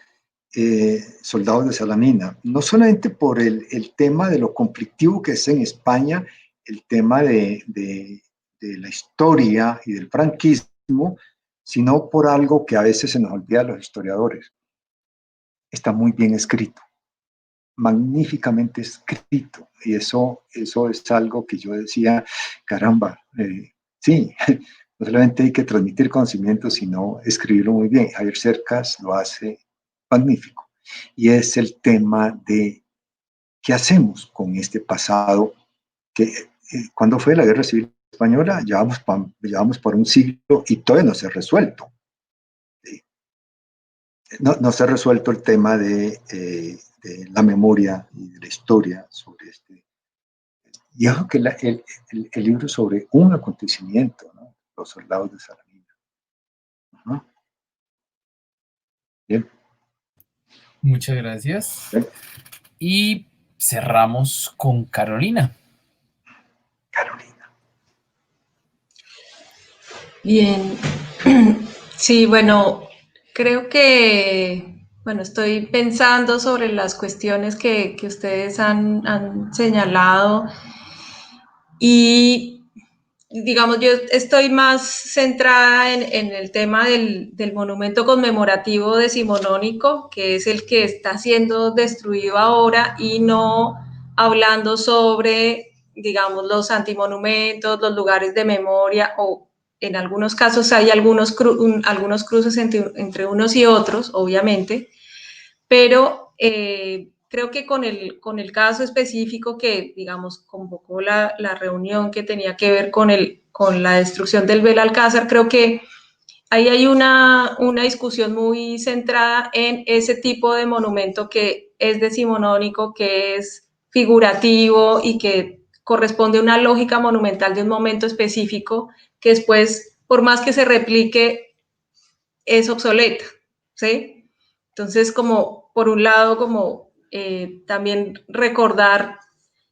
Soldados de Salamina, no solamente por el tema de lo conflictivo que es en España, el tema de la historia y del franquismo, sino por algo que a veces se nos olvida a los historiadores. Está muy bien escrito, magníficamente escrito, y eso es algo que yo decía, caramba, sí, no solamente hay que transmitir conocimiento, sino escribirlo muy bien. Javier Cercas lo hace magnífico, y es el tema de qué hacemos con este pasado, que cuando fue la Guerra Civil Española, llevamos por un siglo y todavía no se ha resuelto. No se ha resuelto el tema de la memoria y de la historia sobre este. Y ojo que el libro sobre un acontecimiento, ¿no? Los soldados de Salamina. ¿No? Bien. Muchas gracias. Bien. Y cerramos con Carolina. Carolina. Bien. Sí, bueno, creo que, bueno, estoy pensando sobre las cuestiones que ustedes han señalado y, digamos, yo estoy más centrada en el tema del monumento conmemorativo decimonónico, que es el que está siendo destruido ahora, y no hablando sobre, digamos, los antimonumentos, los lugares de memoria, o en algunos casos hay algunos cruces entre unos y otros, obviamente, pero creo que con el caso específico que, digamos, convocó la reunión que tenía que ver con la destrucción del Belalcázar, creo que ahí hay una discusión muy centrada en ese tipo de monumento que es decimonónico, que es figurativo y que corresponde a una lógica monumental de un momento específico, que después, por más que se replique, es obsoleta, ¿sí? Entonces, como por un lado, como también recordar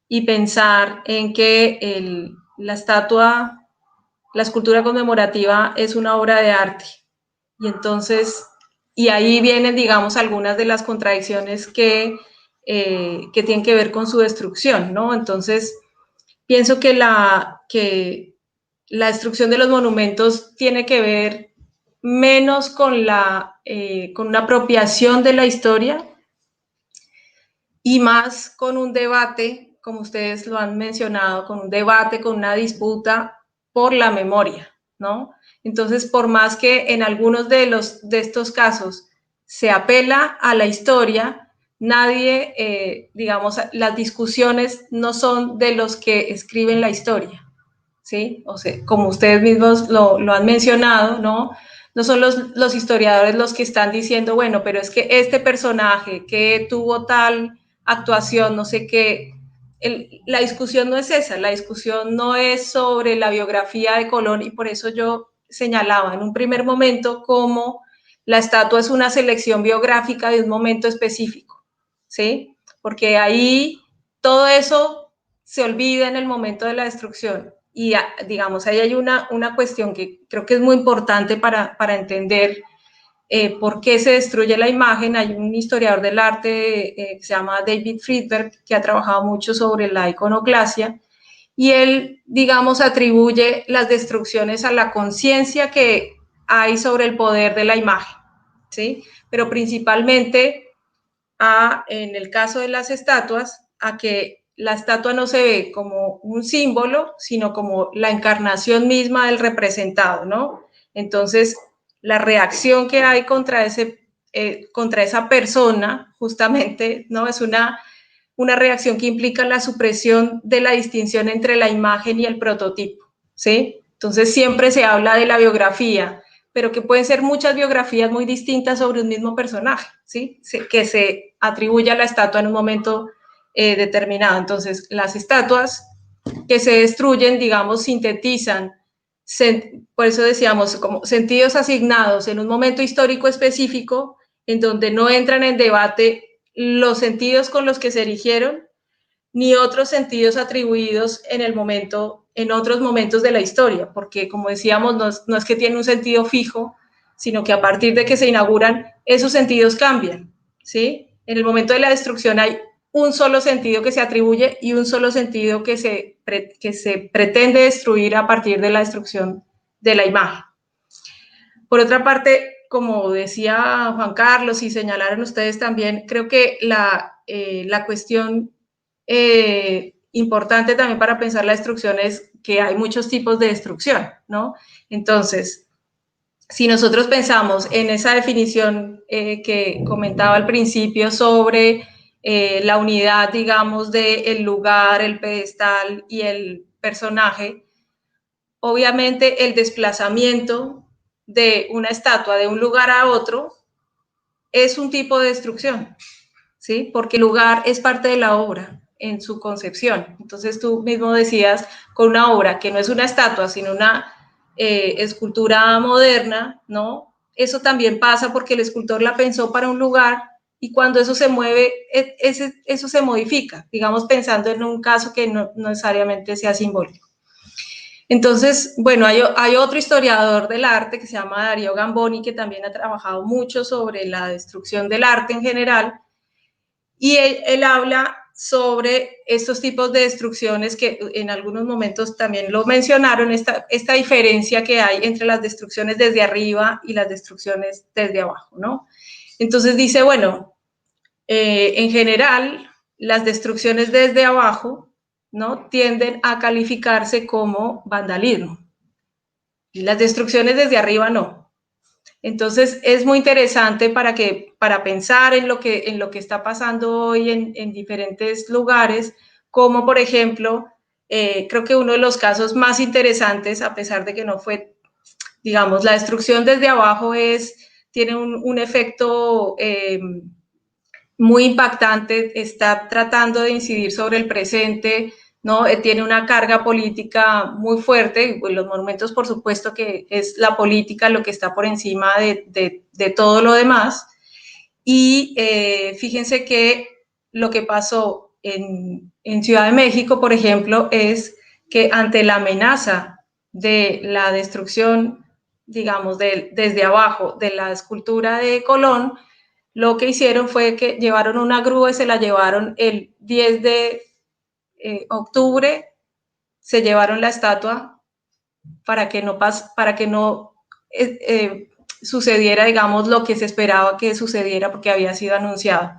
y pensar en que la estatua, la escultura conmemorativa es una obra de arte. Y entonces, y ahí vienen, digamos, algunas de las contradicciones que tienen que ver con su destrucción, ¿no? Entonces, pienso que que la destrucción de los monumentos tiene que ver menos con con una apropiación de la historia y más con un debate, como ustedes lo han mencionado, con un debate, con una disputa por la memoria, ¿no? Entonces, por más que en algunos de estos casos se apela a la historia, nadie, digamos, las discusiones no son de los que escriben la historia, ¿sí? O sea, como ustedes mismos lo han mencionado, ¿no? No son los historiadores los que están diciendo, bueno, pero es que este personaje que tuvo tal actuación, no sé qué, la discusión no es esa, la discusión no es sobre la biografía de Colón, y por eso yo señalaba en un primer momento cómo la estatua es una selección biográfica de un momento específico, ¿sí? Porque ahí todo eso se olvida en el momento de la destrucción. Y digamos, ahí hay una cuestión que creo que es muy importante para entender por qué se destruye la imagen. Hay un historiador del arte que se llama David Friedberg, que ha trabajado mucho sobre la iconoclasia, y él, digamos, atribuye las destrucciones a la conciencia que hay sobre el poder de la imagen, ¿sí? Pero principalmente en el caso de las estatuas, a que la estatua no se ve como un símbolo, sino como la encarnación misma del representado, ¿no? Entonces, la reacción que hay contra esa persona, justamente, ¿no? Es una reacción que implica la supresión de la distinción entre la imagen y el prototipo, ¿sí? Entonces, siempre se habla de la biografía, pero que pueden ser muchas biografías muy distintas sobre un mismo personaje, ¿sí? Que se atribuye a la estatua en un momento determinado. Entonces, las estatuas que se destruyen, digamos, sintetizan, por eso decíamos, como sentidos asignados en un momento histórico específico, en donde no entran en debate los sentidos con los que se erigieron, ni otros sentidos atribuidos en otros momentos de la historia, porque como decíamos, no es que tiene un sentido fijo, sino que a partir de que se inauguran, esos sentidos cambian, ¿sí? En el momento de la destrucción hay un solo sentido que se atribuye y un solo sentido que se pretende destruir a partir de la destrucción de la imagen. Por otra parte, como decía Juan Carlos y señalaron ustedes también, creo que la cuestión importante también para pensar la destrucción es que hay muchos tipos de destrucción, ¿no? Entonces, si nosotros pensamos en esa definición que comentaba al principio sobre la unidad, digamos, del lugar, el pedestal y el personaje, obviamente el desplazamiento de una estatua de un lugar a otro es un tipo de destrucción, ¿sí? Porque el lugar es parte de la obra en su concepción. Entonces tú mismo decías, con una obra que no es una estatua, sino una escultura moderna, ¿no? Eso también pasa porque el escultor la pensó para un lugar y cuando eso se mueve, eso se modifica, digamos pensando en un caso que no necesariamente sea simbólico. Entonces, bueno, hay otro historiador del arte que se llama Darío Gamboni, que también ha trabajado mucho sobre la destrucción del arte en general, y él habla sobre estos tipos de destrucciones que en algunos momentos también lo mencionaron, esta diferencia que hay entre las destrucciones desde arriba y las destrucciones desde abajo, ¿no? Entonces dice, bueno, en general, las destrucciones desde abajo, ¿no?, tienden a calificarse como vandalismo. Y las destrucciones desde arriba no. Entonces es muy interesante para pensar en lo que está pasando hoy en diferentes lugares, como por ejemplo, creo que uno de los casos más interesantes, a pesar de que no fue, digamos, la destrucción desde abajo tiene un efecto muy impactante, está tratando de incidir sobre el presente, ¿no? Tiene una carga política muy fuerte, pues los monumentos por supuesto que es la política lo que está por encima de todo lo demás, y fíjense que lo que pasó en Ciudad de México, por ejemplo, es que ante la amenaza de la destrucción, digamos, desde abajo de la escultura de Colón, lo que hicieron fue que llevaron una grúa y se la llevaron el 10 de octubre, se llevaron la estatua para que no sucediera, digamos, lo que se esperaba que sucediera porque había sido anunciado.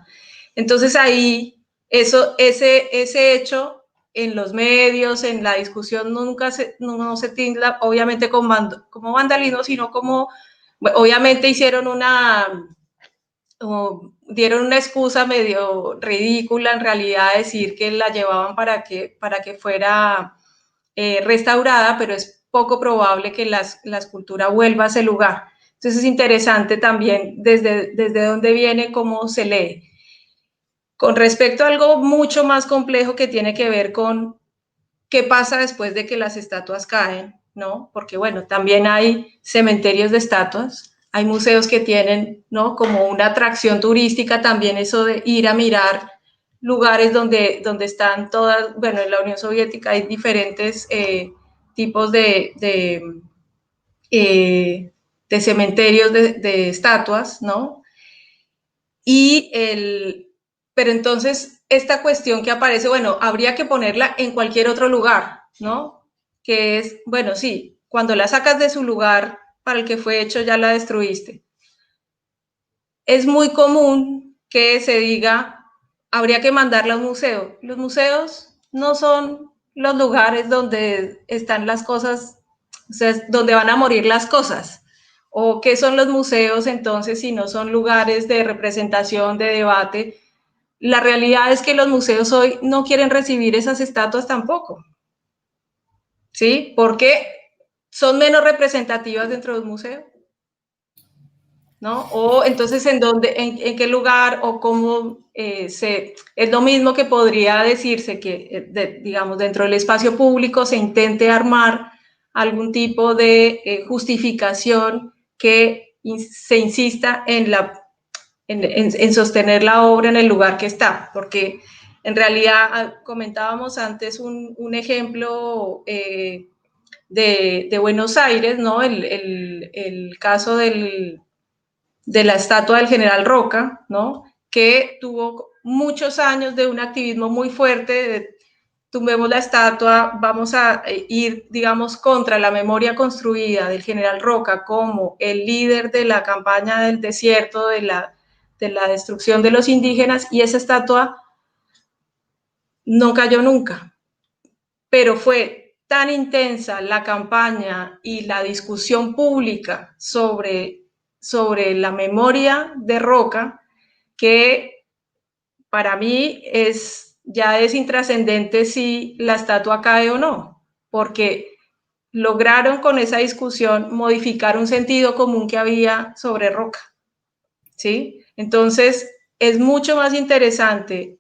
Entonces ahí, ese hecho en los medios, en la discusión, no se tilda, obviamente, como vandalismo, sino como, obviamente hicieron dieron una excusa medio ridícula, en realidad, decir que la llevaban para que fuera restaurada, pero es poco probable que la escultura vuelva a ese lugar. Entonces es interesante también desde dónde viene, cómo se lee. Con respecto a algo mucho más complejo que tiene que ver con qué pasa después de que las estatuas caen, ¿no? Porque, bueno, también hay cementerios de estatuas, hay museos que tienen, ¿no?, como una atracción turística también eso de ir a mirar lugares donde están todas, bueno, en la Unión Soviética hay diferentes tipos de cementerios de estatuas, ¿no? Pero entonces esta cuestión que aparece, bueno, habría que ponerla en cualquier otro lugar, ¿no? Que es, bueno, sí, cuando la sacas de su lugar para el que fue hecho ya la destruiste. Es muy común que se diga, habría que mandarla a un museo. Los museos no son los lugares donde están las cosas, o sea, donde van a morir las cosas. ¿O qué son los museos entonces si no son lugares de representación, de debate? La realidad es que los museos hoy no quieren recibir esas estatuas tampoco, ¿sí? Porque son menos representativas dentro del museo, ¿no? O entonces, ¿en qué lugar o cómo es lo mismo que podría decirse que, digamos, dentro del espacio público se intente armar algún tipo de justificación que se insista en sostener la obra en el lugar que está, porque en realidad comentábamos antes un ejemplo de Buenos Aires, ¿no? El caso de la estatua del general Roca, ¿no?, que tuvo muchos años de un activismo muy fuerte, tumbemos la estatua, vamos a ir, digamos, contra la memoria construida del general Roca como el líder de la campaña del desierto, de la destrucción de los indígenas, y esa estatua no cayó nunca. Pero fue tan intensa la campaña y la discusión pública sobre la memoria de Roca que para mí ya es intrascendente si la estatua cae o no, porque lograron con esa discusión modificar un sentido común que había sobre Roca, ¿sí? Entonces, es mucho más interesante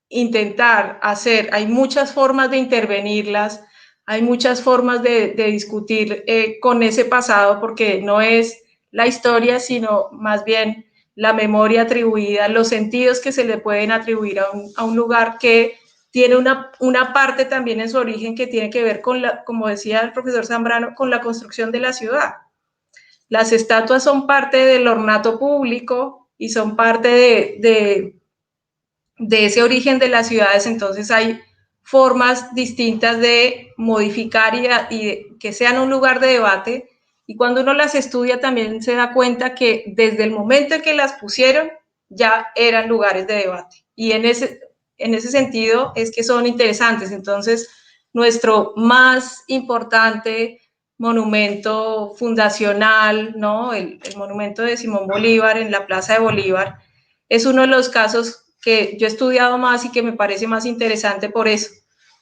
intentar hay muchas formas de intervenirlas, hay muchas formas de discutir con ese pasado, porque no es la historia, sino más bien la memoria atribuida, los sentidos que se le pueden atribuir a un lugar que tiene una parte también en su origen que tiene que ver con como decía el profesor Zambrano, con la construcción de la ciudad. Las estatuas son parte del ornato público y son parte de ese origen de las ciudades, entonces hay formas distintas de modificar y que sean un lugar de debate, y cuando uno las estudia también se da cuenta que desde el momento en que las pusieron ya eran lugares de debate, y en ese sentido es que son interesantes. Entonces, nuestro más importante monumento fundacional, ¿no? El monumento de Simón Bolívar en la Plaza de Bolívar, es uno de los casos que yo he estudiado más y que me parece más interesante por eso,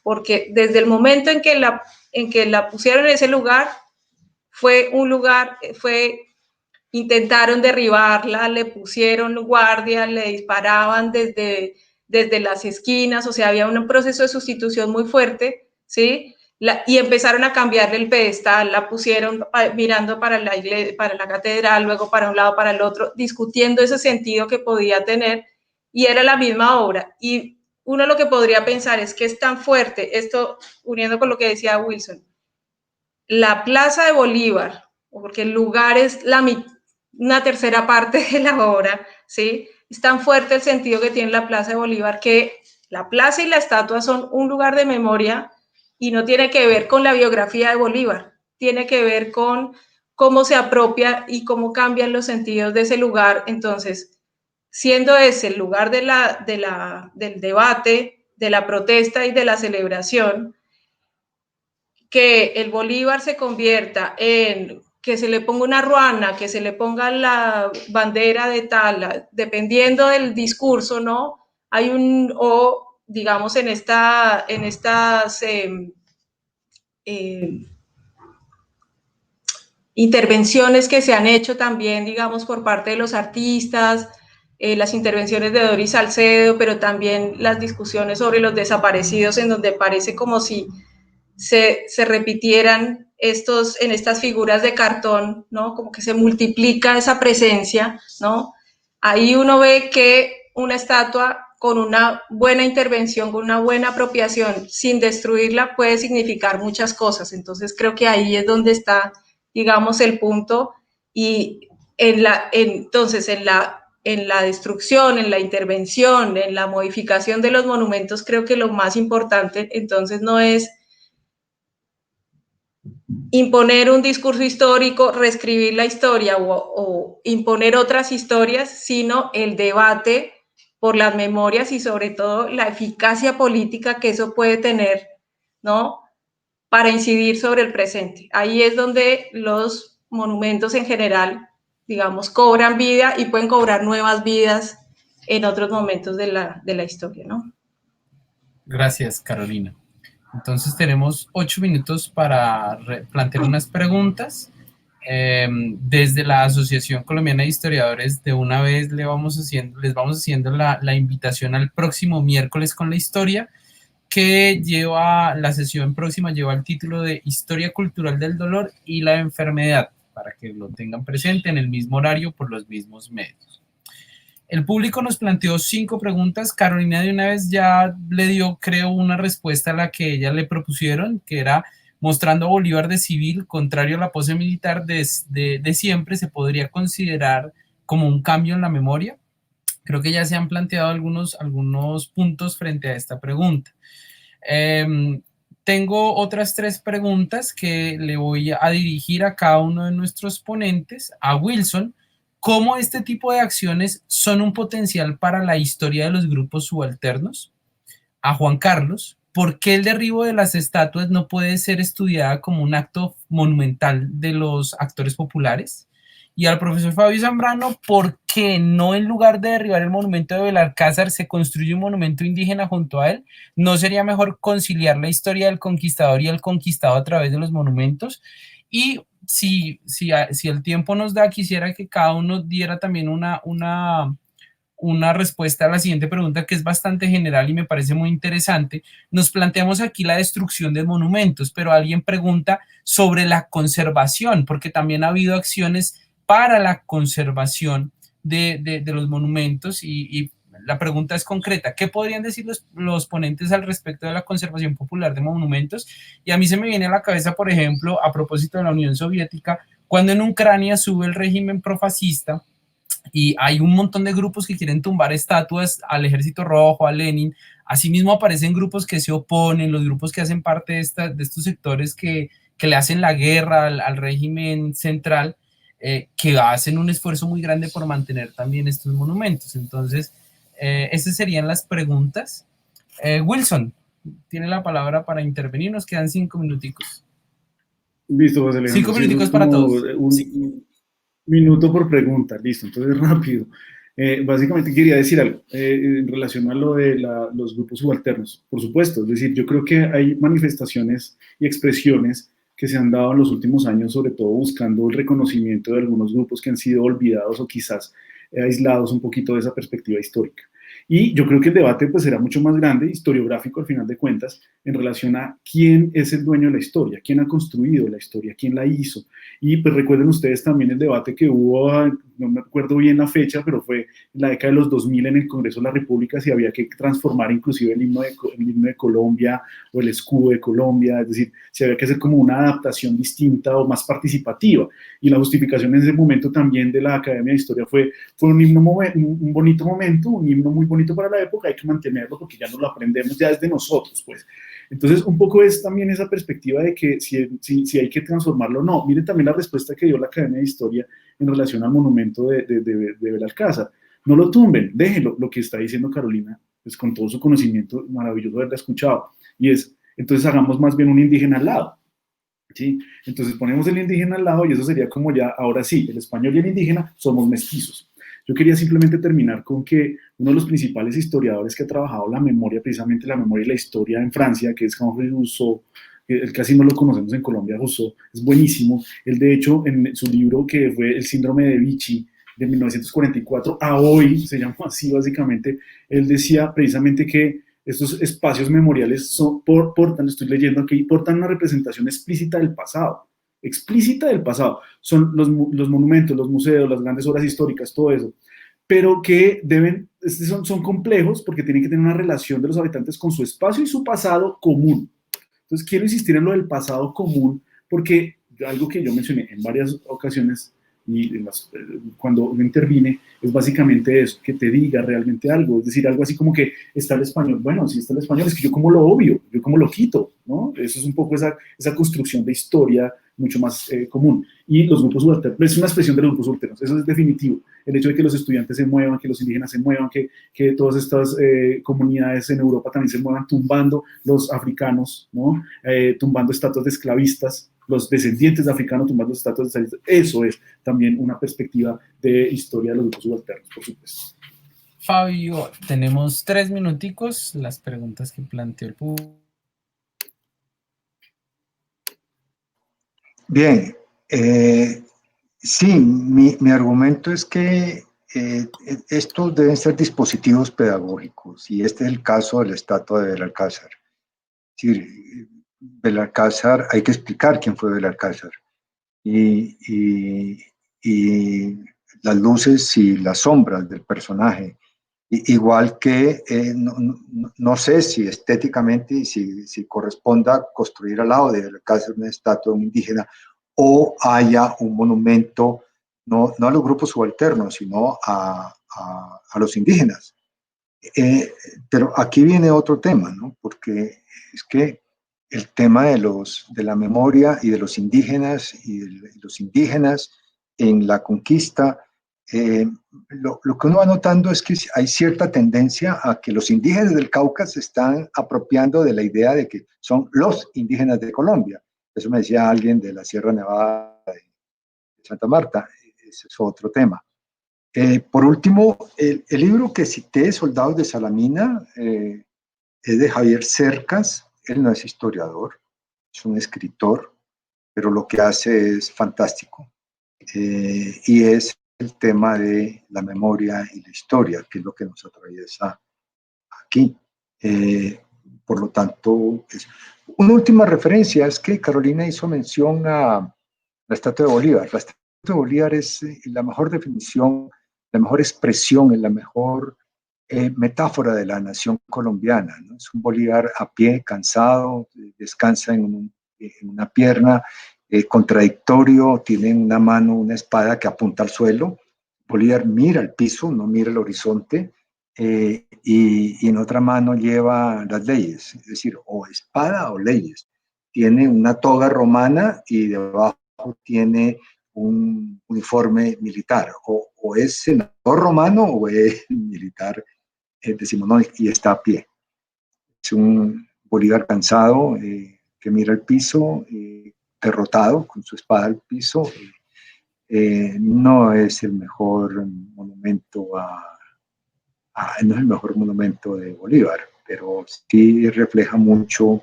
porque desde el momento en que la pusieron en ese lugar, intentaron derribarla, le pusieron guardia, le disparaban desde las esquinas, o sea, había un proceso de sustitución muy fuerte, ¿sí? Y empezaron a cambiarle el pedestal, la pusieron mirando para la iglesia, para la catedral, luego para un lado, para el otro, discutiendo ese sentido que podía tener, y era la misma obra. Y uno lo que podría pensar es que es tan fuerte, esto uniendo con lo que decía Wilson, la Plaza de Bolívar, porque el lugar es una tercera parte de la obra, ¿sí? Es tan fuerte el sentido que tiene la Plaza de Bolívar que la plaza y la estatua son un lugar de memoria, y no tiene que ver con la biografía de Bolívar, tiene que ver con cómo se apropia y cómo cambian los sentidos de ese lugar. Entonces, siendo ese el lugar del debate, de la protesta y de la celebración, que el Bolívar se convierta en que se le ponga una ruana, que se le ponga la bandera de tal, dependiendo del discurso, ¿no? Hay o digamos en estas intervenciones que se han hecho también, digamos, por parte de los artistas, las intervenciones de Doris Salcedo, pero también las discusiones sobre los desaparecidos, en donde parece como si se repitieran en estas figuras de cartón, ¿no? Como que se multiplica esa presencia, ¿no? Ahí uno ve que una estatua con una buena intervención, con una buena apropiación, sin destruirla, puede significar muchas cosas. Entonces creo que ahí es donde está, digamos, el punto. Y entonces en la destrucción, en la intervención, en la modificación de los monumentos, creo que lo más importante entonces no es imponer un discurso histórico, reescribir la historia o imponer otras historias, sino el debate por las memorias y sobre todo la eficacia política que eso puede tener, ¿no? Para incidir sobre el presente. Ahí es donde los monumentos en general, digamos, cobran vida y pueden cobrar nuevas vidas en otros momentos de la historia, ¿no? Gracias, Carolina. Entonces tenemos 8 minutos para plantear unas preguntas. Desde la Asociación Colombiana de Historiadores, de una vez les vamos haciendo la invitación al próximo miércoles con la historia, que la sesión próxima lleva el título de Historia Cultural del Dolor y la Enfermedad, para que lo tengan presente en el mismo horario por los mismos medios. El público nos planteó 5 preguntas. Carolina de una vez ya le dio, creo, una respuesta a la que ella le propusieron, que era: mostrando a Bolívar de civil, contrario a la pose militar de siempre, ¿se podría considerar como un cambio en la memoria? Creo que ya se han planteado algunos puntos frente a esta pregunta. Tengo otras 3 preguntas que le voy a dirigir a cada uno de nuestros ponentes. A Wilson: ¿cómo este tipo de acciones son un potencial para la historia de los grupos subalternos? A Juan Carlos: ¿por qué el derribo de las estatuas no puede ser estudiada como un acto monumental de los actores populares? Y al profesor Fabio Zambrano: ¿por qué no, en lugar de derribar el monumento de Belalcázar, se construye un monumento indígena junto a él? ¿No sería mejor conciliar la historia del conquistador y el conquistado a través de los monumentos? Y si el tiempo nos da, quisiera que cada uno diera también una respuesta a la siguiente pregunta, que es bastante general y me parece muy interesante. Nos planteamos aquí la destrucción de monumentos, pero alguien pregunta sobre la conservación, porque también ha habido acciones para la conservación de los monumentos, y la pregunta es concreta. ¿Qué podrían decir los ponentes al respecto de la conservación popular de monumentos? Y a mí se me viene a la cabeza, por ejemplo, a propósito de la Unión Soviética, cuando en Ucrania sube el régimen profascista y hay un montón de grupos que quieren tumbar estatuas al Ejército Rojo, a Lenin. Asimismo aparecen grupos que se oponen, los grupos que hacen parte de estos sectores que le hacen la guerra al régimen central, que hacen un esfuerzo muy grande por mantener también estos monumentos. Entonces, esas serían las preguntas. Wilson, tiene la palabra para intervenir, nos quedan 5 minuticos. Listo, José Alejandro. 5 minuticos para todos. Un minuto por pregunta, listo, entonces rápido. Básicamente quería decir algo en relación a lo de los grupos subalternos. Por supuesto, es decir, yo creo que hay manifestaciones y expresiones que se han dado en los últimos años, sobre todo buscando el reconocimiento de algunos grupos que han sido olvidados o quizás aislados un poquito de esa perspectiva histórica. Y yo creo que el debate pues será mucho más grande, historiográfico al final de cuentas, en relación a quién es el dueño de la historia, quién ha construido la historia, quién la hizo. Y pues recuerden ustedes también el debate que hubo, no me acuerdo bien la fecha, pero fue en la década de los 2000 en el Congreso de la República, si había que transformar inclusive el himno de Colombia o el escudo de Colombia, es decir, si había que hacer como una adaptación distinta o más participativa. Y la justificación en ese momento también de la Academia de Historia fue un himno, un bonito momento, un himno muy bonito para la época, hay que mantenerlo porque ya no lo aprendemos, ya es de nosotros, pues. Entonces, un poco es también esa perspectiva de que si hay que transformarlo o no. Miren también la respuesta que dio la Academia de Historia en relación al monumento de Belalcázar. No lo tumben, déjenlo. Lo que está diciendo Carolina, pues con todo su conocimiento, maravilloso haberla escuchado. Y es, entonces hagamos más bien un indígena al lado. ¿Sí? Entonces ponemos el indígena al lado y eso sería como ya, ahora sí, el español y el indígena somos mestizos. Yo quería simplemente terminar con que uno de los principales historiadores que ha trabajado la memoria, precisamente la memoria y la historia en Francia, que es Henri Rousseau, él casi no lo conocemos en Colombia, Rousseau, es buenísimo. Él, de hecho, en su libro que fue El síndrome de Vichy, de 1944 a hoy, se llama así básicamente, él decía precisamente que estos espacios memoriales portan, estoy leyendo aquí, portan una representación explícita del pasado. Explícita del pasado, son los monumentos, los museos, las grandes obras históricas, todo eso, pero que son complejos porque tienen que tener una relación de los habitantes con su espacio y su pasado común. Entonces quiero insistir en lo del pasado común porque algo que yo mencioné en varias ocasiones y cuando uno interviene es básicamente eso, que te diga realmente algo, es decir, algo así como que está el español, bueno, si está el español es que yo como lo obvio, yo como lo quito, ¿no? Eso es un poco esa construcción de historia mucho más común. Y los grupos subalternos, es una expresión de los grupos subalternos, eso es definitivo. El hecho de que los estudiantes se muevan, que los indígenas se muevan, que todas estas comunidades en Europa también se muevan tumbando los africanos, ¿no? Tumbando estatuas de esclavistas, los descendientes de africanos tumbando estatuas de esclavistas. Eso es también una perspectiva de historia de los grupos subalternos, por supuesto. Fabio, tenemos 3 minuticos, las preguntas que planteó el público. Bien, sí, mi argumento es que estos deben ser dispositivos pedagógicos y este es el caso de la estatua de Belalcázar. Es decir, Belalcázar, hay que explicar quién fue Belalcázar y las luces y las sombras del personaje. Igual que no sé si estéticamente y si corresponda construir al lado de Belalcázar una estatua de un indígena o haya un monumento no a los grupos subalternos, sino a los indígenas. Pero aquí viene otro tema, ¿no? Porque es que el tema de la memoria y de los indígenas en la conquista, lo que uno va notando es que hay cierta tendencia a que los indígenas del Cauca se están apropiando de la idea de que son los indígenas de Colombia. Eso me decía alguien de la Sierra Nevada de Santa Marta. Ese es otro tema. Por último, el libro que cité, Soldados de Salamina, es de Javier Cercas. Él no es historiador, es un escritor, pero lo que hace es fantástico. Y es el tema de la memoria y la historia, que es lo que nos atraviesa aquí. Por lo tanto, una última referencia es que Carolina hizo mención a la estatua de Bolívar. La estatua de Bolívar es la mejor definición, la mejor expresión, la mejor metáfora de la nación colombiana, ¿no? Es un Bolívar a pie, cansado, descansa en una pierna, contradictorio, tiene en una mano una espada que apunta al suelo. Bolívar mira el piso, no mira el horizonte, y en otra mano lleva las leyes, es decir, o espada o leyes. Tiene una toga romana y debajo tiene un uniforme militar, o es senador romano o es militar decimonónico, y está a pie. Es un Bolívar cansado, que mira el piso, derrotado con su espada al piso. No es el mejor monumento no es el mejor monumento de Bolívar, pero sí refleja mucho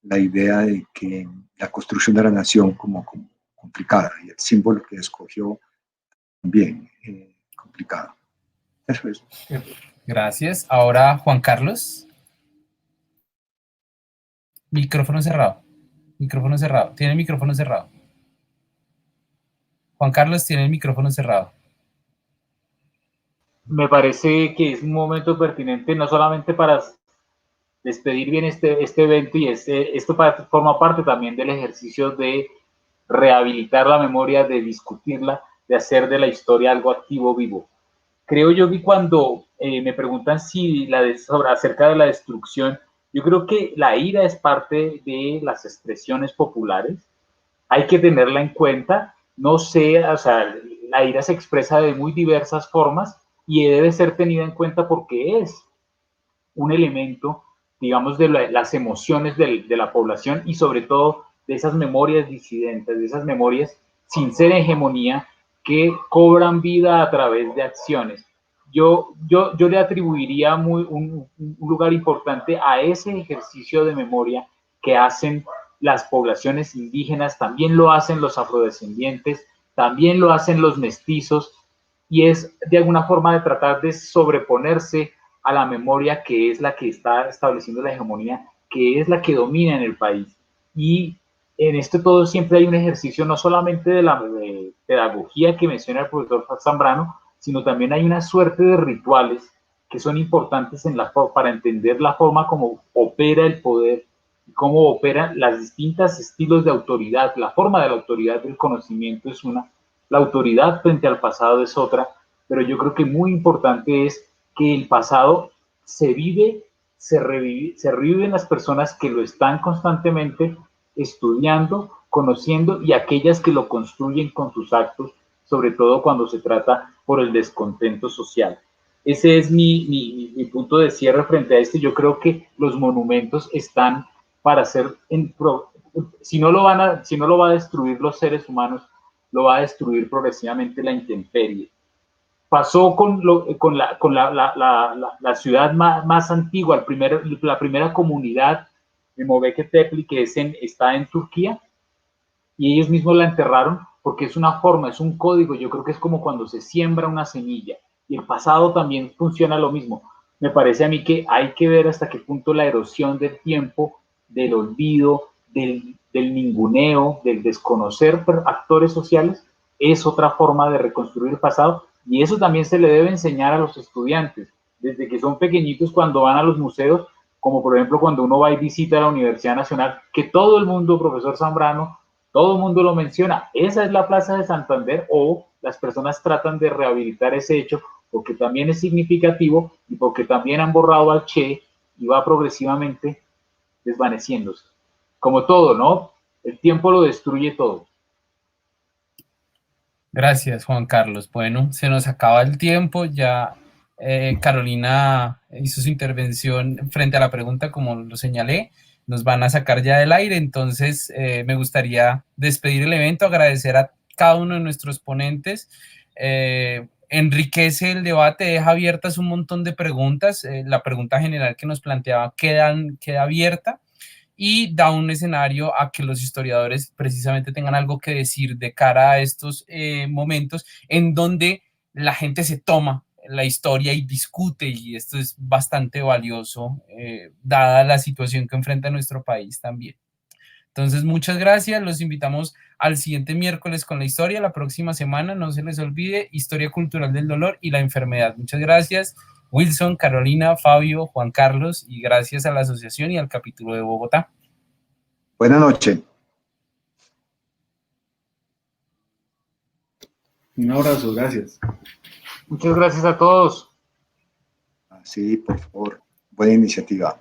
la idea de que la construcción de la nación como complicada, y el símbolo que escogió también complicado. Eso es. Gracias. Ahora Juan Carlos. Micrófono cerrado. Micrófono cerrado. Tiene el micrófono cerrado. Juan Carlos tiene el micrófono cerrado. Me parece que es un momento pertinente no solamente para despedir bien este evento, y esto forma parte también del ejercicio de rehabilitar la memoria, de discutirla, de hacer de la historia algo activo, vivo. Creo yo que cuando me preguntan acerca de la destrucción, yo creo que la ira es parte de las expresiones populares. Hay que tenerla en cuenta. No sé, o sea, la ira se expresa de muy diversas formas y debe ser tenida en cuenta porque es un elemento, digamos, de las emociones de la población, y sobre todo de esas memorias disidentes, de esas memorias sin ser hegemonía, que cobran vida a través de acciones. Yo le atribuiría un lugar importante a ese ejercicio de memoria que hacen las poblaciones indígenas, también lo hacen los afrodescendientes, también lo hacen los mestizos, y es de alguna forma de tratar de sobreponerse a la memoria que es la que está estableciendo la hegemonía, que es la que domina en el país. Y en esto todo siempre hay un ejercicio no solamente de la pedagogía que menciona el profesor Zambrano, sino también hay una suerte de rituales que son importantes para entender la forma como opera el poder, cómo operan las distintas estilos de autoridad. La forma de la autoridad del conocimiento es una, la autoridad frente al pasado es otra, pero yo creo que muy importante es que el pasado se vive, se revive en las personas que lo están constantemente estudiando, conociendo, y aquellas que lo construyen con sus actos, sobre todo cuando se trata por el descontento social. Ese es mi punto de cierre frente a esto. Yo creo que los monumentos están para ser, si no lo va a destruir los seres humanos, lo va a destruir progresivamente la intemperie. Pasó con la ciudad más antigua, la primera comunidad de Göbekli Tepe, que está en Turquía, y ellos mismos la enterraron porque es una forma, es un código. Yo creo que es como cuando se siembra una semilla, y el pasado también funciona lo mismo. Me parece a mí que hay que ver hasta qué punto la erosión del tiempo, del olvido, del ninguneo, del desconocer actores sociales, es otra forma de reconstruir el pasado, y eso también se le debe enseñar a los estudiantes desde que son pequeñitos, cuando van a los museos, como por ejemplo cuando uno va y visita la Universidad Nacional, que todo el mundo, profesor Zambrano, todo el mundo lo menciona. Esa es la Plaza de Santander, o las personas tratan de rehabilitar ese hecho porque también es significativo y porque también han borrado al Che y va progresivamente desvaneciéndose. Como todo, ¿no? El tiempo lo destruye todo. Gracias, Juan Carlos. Bueno, se nos acaba el tiempo. Ya Carolina hizo su intervención frente a la pregunta, como lo señalé. Nos van a sacar ya del aire, entonces me gustaría despedir el evento, agradecer a cada uno de nuestros ponentes. Enriquece el debate, deja abiertas un montón de preguntas. La pregunta general que nos planteaba queda abierta, y da un escenario a que los historiadores precisamente tengan algo que decir de cara a estos momentos en donde la gente se toma la historia y discute, y esto es bastante valioso dada la situación que enfrenta nuestro país también. Entonces, muchas gracias, los invitamos al siguiente miércoles con la historia. La próxima semana, no se les olvide, Historia Cultural del Dolor y la Enfermedad. Muchas gracias Wilson, Carolina, Fabio, Juan Carlos, y gracias a la asociación y al capítulo de Bogotá. Buenas noches. Un abrazo, gracias. Muchas gracias a todos. Sí, por favor, buena iniciativa.